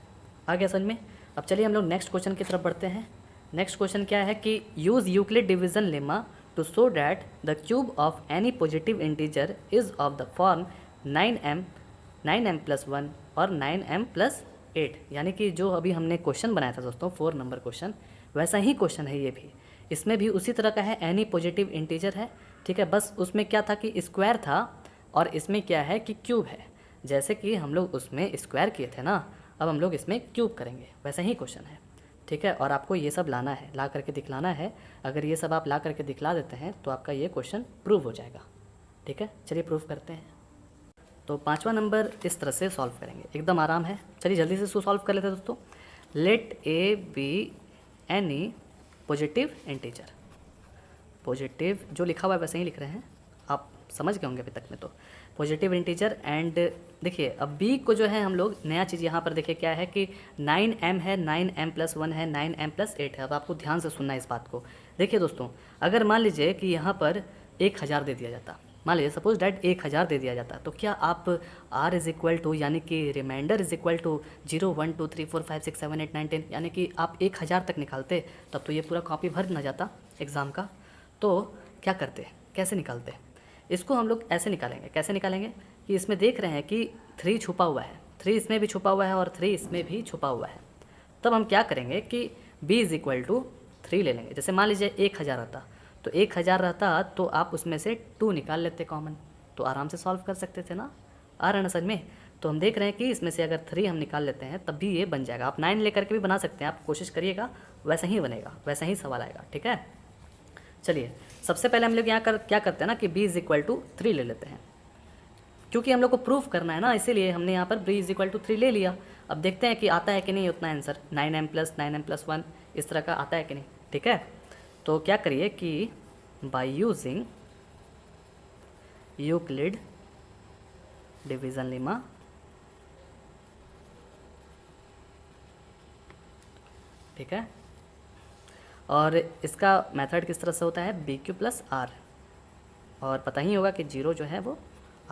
आ गया समझ में। अब चलिए हम लोग नेक्स्ट क्वेश्चन की तरफ बढ़ते हैं। नेक्स्ट क्वेश्चन क्या है कि use Euclid division lemma to show that the cube of any positive integer is of the form 9m+1 और 9m+8। यानी कि जो अभी हमने क्वेश्चन बनाया था दोस्तों 4 नंबर क्वेश्चन, वैसा ही क्वेश्चन है ये भी। इसमें भी उसी तरह का है, एनी पॉजिटिव इंटीजर है, ठीक है, बस उसमें क्या था कि स्क्वायर था और इसमें क्या है कि क्यूब है। जैसे कि हम लोग उसमें स्क्वायर किए थे ना, अब हम लोग इसमें क्यूब करेंगे, वैसा ही क्वेश्चन है। ठीक है, और आपको ये सब लाना है, ला करके दिखलाना है। अगर ये सब आप ला करके दिखला देते हैं तो आपका ये क्वेश्चन प्रूव हो जाएगा। ठीक है, चलिए प्रूव करते हैं। तो 5वां नंबर इस तरह से सॉल्व करेंगे, एकदम आराम है। चलिए जल्दी से इसको सॉल्व कर लेते हैं दोस्तों। Let A be any positive integer, positive जो लिखा हुआ है वैसे ही लिख रहे हैं, आप समझ गए होंगे अभी तक में। तो पॉजिटिव इंटीजर एंड देखिए अब b को जो है हम लोग नया चीज़ यहाँ पर देखिए क्या है कि 9m है, 9m+1 है, 9m+8 है। अब आपको ध्यान से सुनना है इस बात को। देखिए दोस्तों, अगर मान लीजिए कि यहाँ पर 1000 दे दिया जाता, मान लीजिए सपोज डैट 1000 दे दिया जाता, तो क्या आप r = यानी कि रिमाइंडर = 0 1 2 3 4 5 6 7 8 9 10 यानी कि आप 1000 तक निकालते, तब तो ये पूरा कॉपी भर ना जाता एग्ज़ाम का। तो क्या करते, कैसे निकालते, इसको हम लोग ऐसे निकालेंगे। कैसे निकालेंगे कि इसमें देख रहे हैं कि 3 छुपा हुआ है, 3 इसमें भी छुपा हुआ है और 3 इसमें भी छुपा हुआ है। तब हम क्या करेंगे कि b = 3 ले लेंगे। जैसे मान लीजिए 1000 रहता, तो 1000 रहता तो आप उसमें से 2 निकाल लेते कॉमन, तो आराम से सॉल्व कर सकते थे ना। आ रहा है ना समझ में। तो हम देख रहे हैं कि इसमें से अगर 3 हम निकाल लेते हैं तब भी ये बन जाएगा। आप 9 लेकर के भी बना सकते हैं, आप कोशिश करिएगा, वैसा ही बनेगा, वैसा ही सवाल आएगा। ठीक है, चलिए सबसे पहले हम लोग यहाँ क्या करते हैं ना कि b = 3 ले लेते हैं, क्योंकि हम लोग को प्रूफ करना है ना, इसीलिए हमने यहाँ पर b = 3 ले लिया। अब देखते हैं कि आता है कि नहीं उतना आंसर, 9m+9m+1 इस तरह का आता है कि नहीं। ठीक है, तो क्या करिए कि by using Euclid division lemma, ठीक है, और इसका मेथड किस तरह से होता है, BQ + R, और पता ही होगा कि 0 जो है वो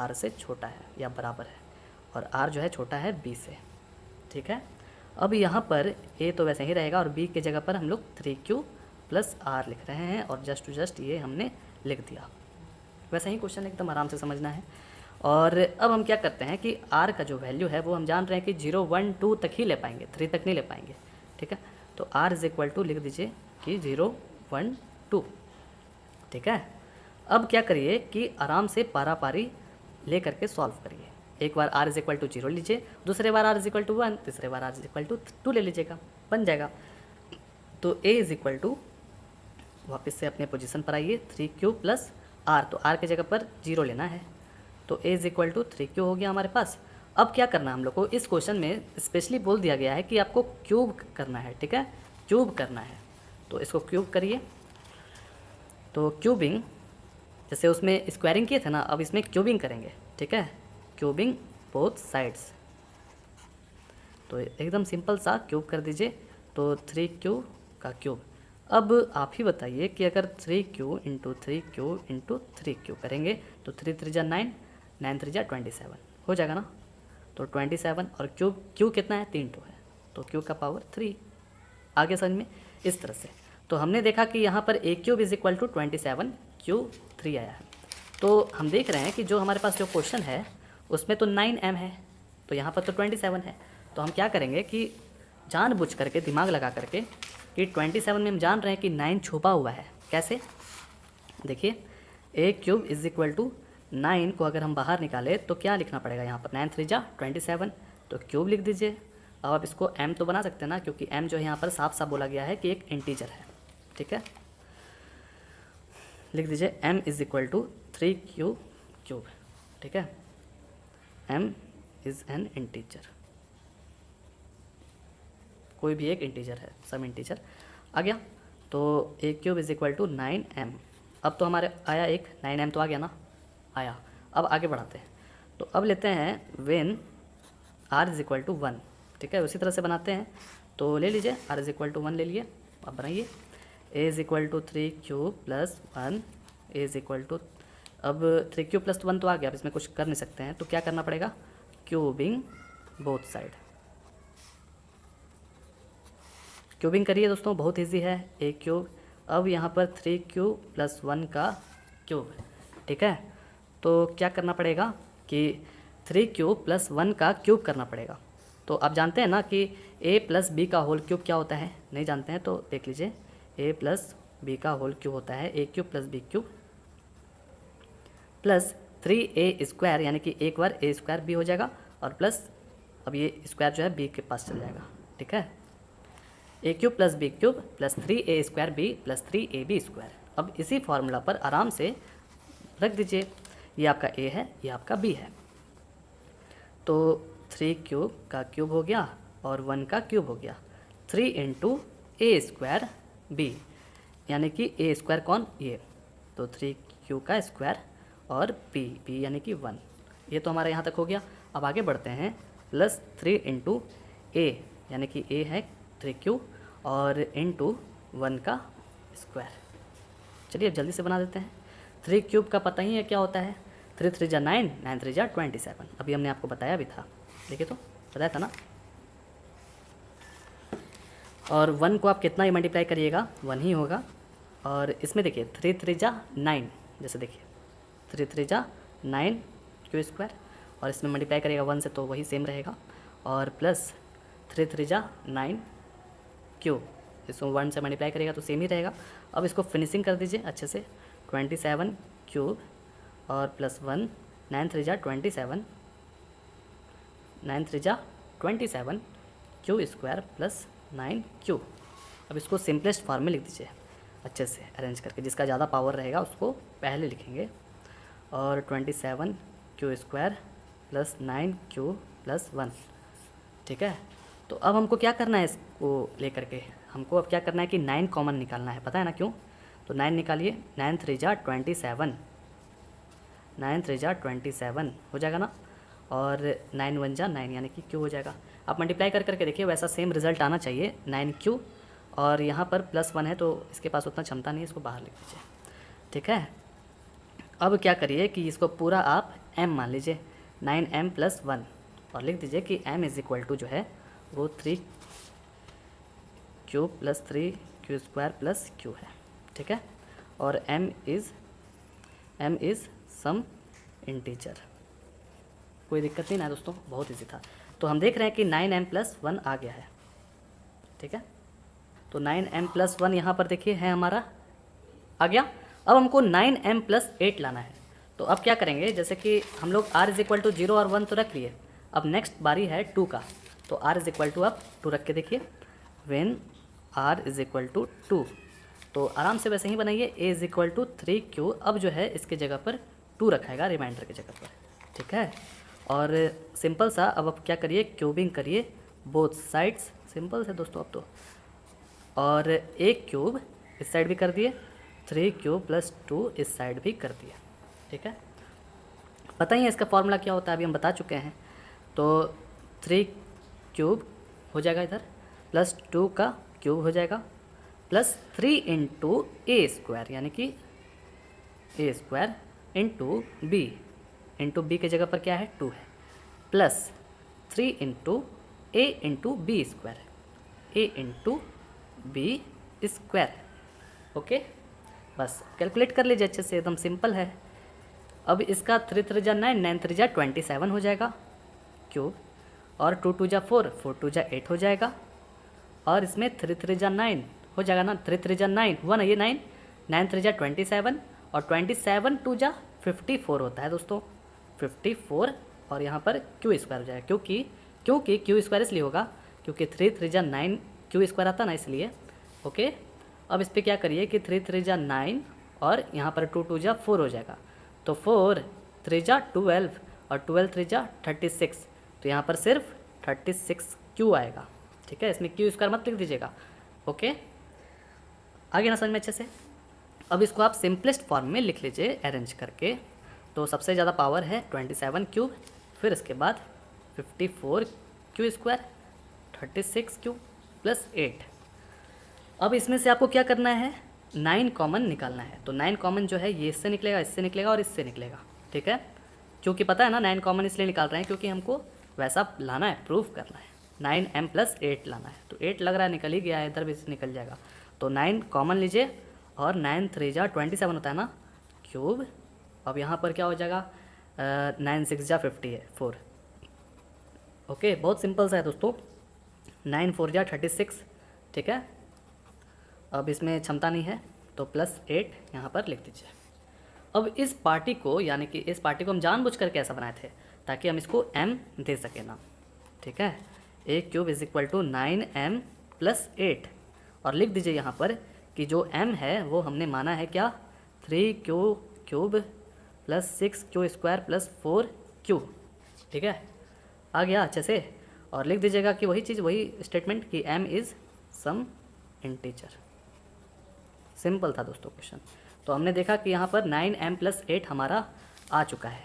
R से छोटा है या बराबर है, और R जो है छोटा है B से। ठीक है, अब यहाँ पर A तो वैसे ही रहेगा और B के जगह पर हम लोग 3Q + R लिख रहे हैं, और जस्ट टू जस्ट ये हमने लिख दिया। वैसा ही क्वेश्चन एकदम आराम से समझना है। और अब हम क्या करते हैं कि R का जो वैल्यू है वो हम जान रहे हैं कि 0 1 2 तक ही ले पाएंगे, 3 तक नहीं ले पाएंगे। ठीक है, तो R = लिख दीजिए कि 0 1 2। ठीक है, अब क्या करिए कि आराम से पारा पारी ले करके सॉल्व करिए। एक बार r इज इक्वल टू 0 लीजिए, दूसरे बार r इज इक्वल टू 1, तीसरे बार r इज इक्वल टू 2 ले लीजिएगा, बन जाएगा। तो a इज इक्वल टू, वापस से अपने पोजीशन पर आइए, 3q प्लस r, तो r की जगह पर 0 लेना है, तो a is equal to 3q हो गया हमारे पास। अब क्या करना है हम लोग को, इस क्वेश्चन में स्पेशली बोल दिया गया है कि आपको क्यूब करना है, ठीक है, क्यूब करना है, तो इसको क्यूब करिए। तो क्यूबिंग, जैसे उसमें स्क्वायरिंग किए थे ना, अब इसमें क्यूबिंग करेंगे, ठीक है, क्यूबिंग बोथ साइड्स। तो एकदम सिंपल सा क्यूब कर दीजिए, तो 3q का क्यूब। अब आप ही बताइए कि अगर 3q into 3q into 3q करेंगे तो 3 3 जा 9, 9 3 जा 27 हो जाएगा ना। तो 27 और क्यूब, क्यू कितना है, 3 2 है, तो क्यू का पावर 3। आगे समझ में इस तरह से। तो हमने देखा कि यहाँ पर a cube is equal to 27, q 3 आया है। तो हम देख रहे हैं कि जो हमारे पास जो क्वेश्चन है उसमें तो 9m है, तो यहाँ पर तो 27 है। तो हम क्या करेंगे कि जानबूझ करके, दिमाग लगा करके, कि 27 में हम जान रहे हैं कि 9 छुपा हुआ है। कैसे, देखिए, a cube is equal to 9 को अगर हम बाहर निकालें तो क्या लिखना पड़ेगा, यहाँ पर 9 3 जा 27, तो क्यूब लिख दीजिए। अब आप इसको m तो बना सकते हैं ना, क्योंकि m जो है यहाँ पर साफ साफ बोला गया है कि एक इंटीजर है, ठीक है। लिख दीजिए m is equal to 3q cube, ठीक है, m इज़ एन इंटीजर, कोई भी एक इंटीजर है, सम इंटीजर आ गया। तो a cube is equal to 9m। अब तो हमारे आया एक 9m तो आ गया ना, आया। अब आगे बढ़ाते हैं, तो अब लेते हैं when r is equal to 1, ठीक है, उसी तरह से बनाते हैं। तो ले लीजिए r इज इक्वल टू 1 ले लिए, अब बनाइए a is equal to 3q plus 1, a is equal to, अब 3q प्लस 1 तो आ गया, अब इसमें कुछ कर नहीं सकते हैं, तो क्या करना पड़ेगा, क्यूबिंग बोथ साइड। क्यूबिंग करिए दोस्तों, बहुत इजी है, a क्यूब। अब यहाँ पर 3q प्लस 1 का क्यूब, ठीक है। तो क्या करना पड़ेगा कि 3q प्लस 1 का क्यूब करना पड़ेगा। तो आप जानते हैं ना कि a प्लस बी का होल क्यूब क्या होता है, नहीं जानते हैं तो देख लीजिए, a प्लस बी का होल क्यूब होता है a cube plus b cube plus 3a square, यानी कि एक बार a स्क्वायर b हो जाएगा, और प्लस अब ये स्क्वायर जो है b के पास चल जाएगा, ठीक है, a cube plus b cube plus 3a square b plus 3ab square. अब इसी फार्मूला पर आराम से रख दीजिए, ये आपका a है, ये आपका b है। तो 3 क्यूब का क्यूब हो गया और 1 का क्यूब हो गया, 3 इंटू a स्क्वायर b, यानी कि a स्क्वायर कौन, ये, तो 3q का स्क्वायर और b यानी कि 1। ये तो हमारा यहाँ तक हो गया। अब आगे बढ़ते हैं, प्लस 3 इंटू a, यानी कि a है 3q और इंटू 1 का स्क्वायर। चलिए अब जल्दी से बना देते हैं। 3 क्यूब का पता ही है क्या होता है, 3 3 जा 9, 9 3 जा 27, अभी हमने आपको बताया भी था, देखिए तो बताया था ना। और 1 को आप कितना ही मल्टीप्लाई करिएगा 1 ही होगा। और इसमें देखिए 3 3 जा 9, जैसे देखिए 3 3 जा 9 क्यू स्क्वायर, और इसमें मल्टीप्लाई करिएगा 1 से तो वही सेम रहेगा, और प्लस 3 3 जा 9 क्यूब, इसको 1 से मल्टीप्लाई करेगा तो सेम ही रहेगा। अब इसको फिनिशिंग कर दीजिए अच्छे से, 27 क्यूब और प्लस 1, 9 3 जा 27, 9 3 जा 27 क्यू स्क्वायर प्लस 9 क्यूब। अब इसको सिंपलेस्ट फॉर्म में लिख दीजिए अच्छे से अरेंज करके, जिसका ज़्यादा पावर रहेगा उसको पहले लिखेंगे, और 27 Q square plus 9 Q plus 1, ठीक है। तो अब हमको क्या करना है, इसको लेकर के हमको अब क्या करना है कि 9 कॉमन निकालना है, पता है ना क्यों। तो 9 निकालिए, 9 3 जा 27, 9 3 जा 27 हो जाएगा ना, और 9 1 जा 9 यानी कि क्यू हो जाएगा। आप मल्टीप्लाई कर करके देखिए, वैसा सेम रिजल्ट आना चाहिए, 9 क्यू, और यहाँ पर प्लस 1 है तो इसके पास उतना क्षमता नहीं है, इसको बाहर लिख दीजिए, ठीक है। अब क्या करिए कि इसको पूरा आप m मान लीजिए, 9m प्लस 1, और लिख दीजिए कि m इज़ इक्वल टू जो है वो 3 cube plus 3 Q square plus Q है, ठीक है। और m इज़ सम इंटीजर, कोई दिक्कत नहीं ना दोस्तों, बहुत इजी था। तो हम देख रहे हैं कि 9m प्लस 1 आ गया है, ठीक है। तो 9m प्लस 1 यहाँ पर देखिए है हमारा आ गया, अब हमको 9m प्लस 8 लाना है। तो अब क्या करेंगे, जैसे कि हम लोग r इज इक्वल टू 0 और 1 तो रख लिए, अब नेक्स्ट बारी है 2 का, तो r इज इक्वल टू आप 2 रख के देखिए, when r is equal to 2, तो आराम से वैसे ही बनाइए, a is equal to 3q, अब जो है इसके जगह पर 2 रखाएगा रिमाइंडर की जगह पर, ठीक है। और सिंपल सा अब आप क्या करिए, क्यूबिंग करिए बोथ साइड्स, सिंपल से दोस्तों अब तो, और एक क्यूब इस साइड भी कर दिए, 3q प्लस 2 इस साइड भी कर दिए, ठीक है। पता ही है इसका फॉर्मूला क्या होता है, अभी हम बता चुके हैं। तो 3 क्यूब हो जाएगा इधर, प्लस 2 का क्यूब हो जाएगा, प्लस 3 इंटू ए स्क्वायर, यानी कि ए स्क्वायर इंटू बी के जगह पर क्या है 2 है, प्लस 3 इंटू बी स्क्वायर, ए इंटू बी स्क्वायर, ओके। बस कैलकुलेट कर लीजिए अच्छे से, एकदम सिंपल है। अब इसका 3 3 जा 9, 9 3 जा 27 हो जाएगा क्यूब, और 2 2 जा 4, 4 2 जा 8 हो जाएगा, और इसमें 3 3 जा 9 हो जाएगा ना, 3 3 जा 9 हुआ ना, ये 9 9 3 जा 27, और 27 2 जा 54 होता है दोस्तों, 54, और यहाँ पर क्यू स्क्वायर हो जाएगा, क्योंकि क्यू स्क्वायर इसलिए होगा क्योंकि 3 3 जा 9 क्यू स्क्वायर आता ना, इसलिए, ओके। अब इस पर क्या करिए कि 3 3 जा 9, और यहाँ पर 2 2 जा 4 हो जाएगा, तो 4 3 जा 12, और 12 3 जा 36, तो यहाँ पर सिर्फ 36 क्यू आएगा, ठीक है। इसमें क्यू स्क्वायर मत लिख दीजिएगा, ओके। आगे ना समझ में अच्छे से। अब इसको आप सिंपलेस्ट फॉर्म में लिख लीजिए अरेंज करके, तो सबसे ज़्यादा पावर है 27 क्यूब, फिर इसके बाद 54 क्यू स्क्वायर, 36 क्यू प्लस 8। अब इसमें से आपको क्या करना है, 9 कॉमन निकालना है। तो 9 कॉमन जो है ये इससे निकलेगा और इससे निकलेगा, ठीक है। क्योंकि पता है ना 9 कॉमन इसलिए निकाल रहे हैं क्योंकि हमको वैसा लाना है, प्रूफ करना है, 9m प्लस 8 लाना है। तो 8 लग रहा है निकल ही गया है, इधर भी निकल जाएगा, तो 9 कॉमन लीजिए, और 9 3 जा 27 होता है ना क्यूब। अब यहाँ पर क्या हो जाएगा, 9 6 जा 54, ओके। बहुत सिंपल सा है दोस्तों, 9 4 जा 36, ठीक है। अब इसमें क्षमता नहीं है तो प्लस 8 यहाँ पर लिख दीजिए। अब इस पार्टी को, यानी कि इस पार्टी को हम जानबूझकर कैसा बनाए थे, ताकि हम इसको m दे सके ना, ठीक है। A cube is equal to 9m plus 8, और लिख दीजिए यहाँ पर कि जो m है वो हमने माना है क्या, 3q cube plus 6q square plus 4q, ठीक है। आ गया अच्छे से। और लिख दीजिएगा कि वही चीज़, वही स्टेटमेंट कि m is some integer. Simple था दोस्तों क्वेश्चन। तो हमने देखा कि यहाँ पर 9m प्लस 8 हमारा आ चुका है,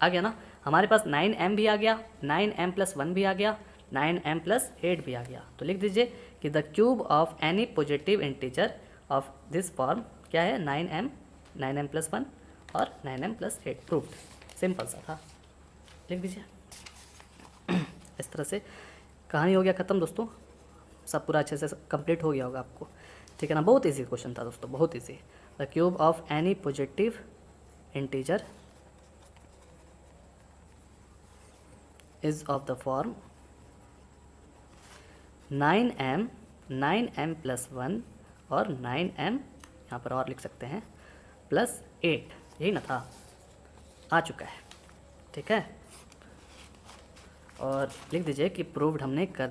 आ गया ना। हमारे पास 9m भी आ गया, 9m प्लस 1 भी आ गया, 9m प्लस 8 भी आ गया। तो लिख दीजिए कि the cube of any positive integer of this form क्या है, 9m प्लस 1 और 9m प्लस 8, प्रूव्ड। सिंपल सा था, लिख दीजिए। इस तरह से कहानी हो गया ख़त्म दोस्तों, सब पूरा अच्छे से कंप्लीट हो गया होगा आपको, ठीक है ना। बहुत इजी क्वेश्चन था दोस्तों, बहुत easy. The cube of any positive integer is of the form 9m plus 1 और 9m, यहाँ पर और लिख सकते हैं, प्लस 8, यही ना था, आ चुका है, ठीक है। और लिख दीजिए कि प्रूव्ड हमने कर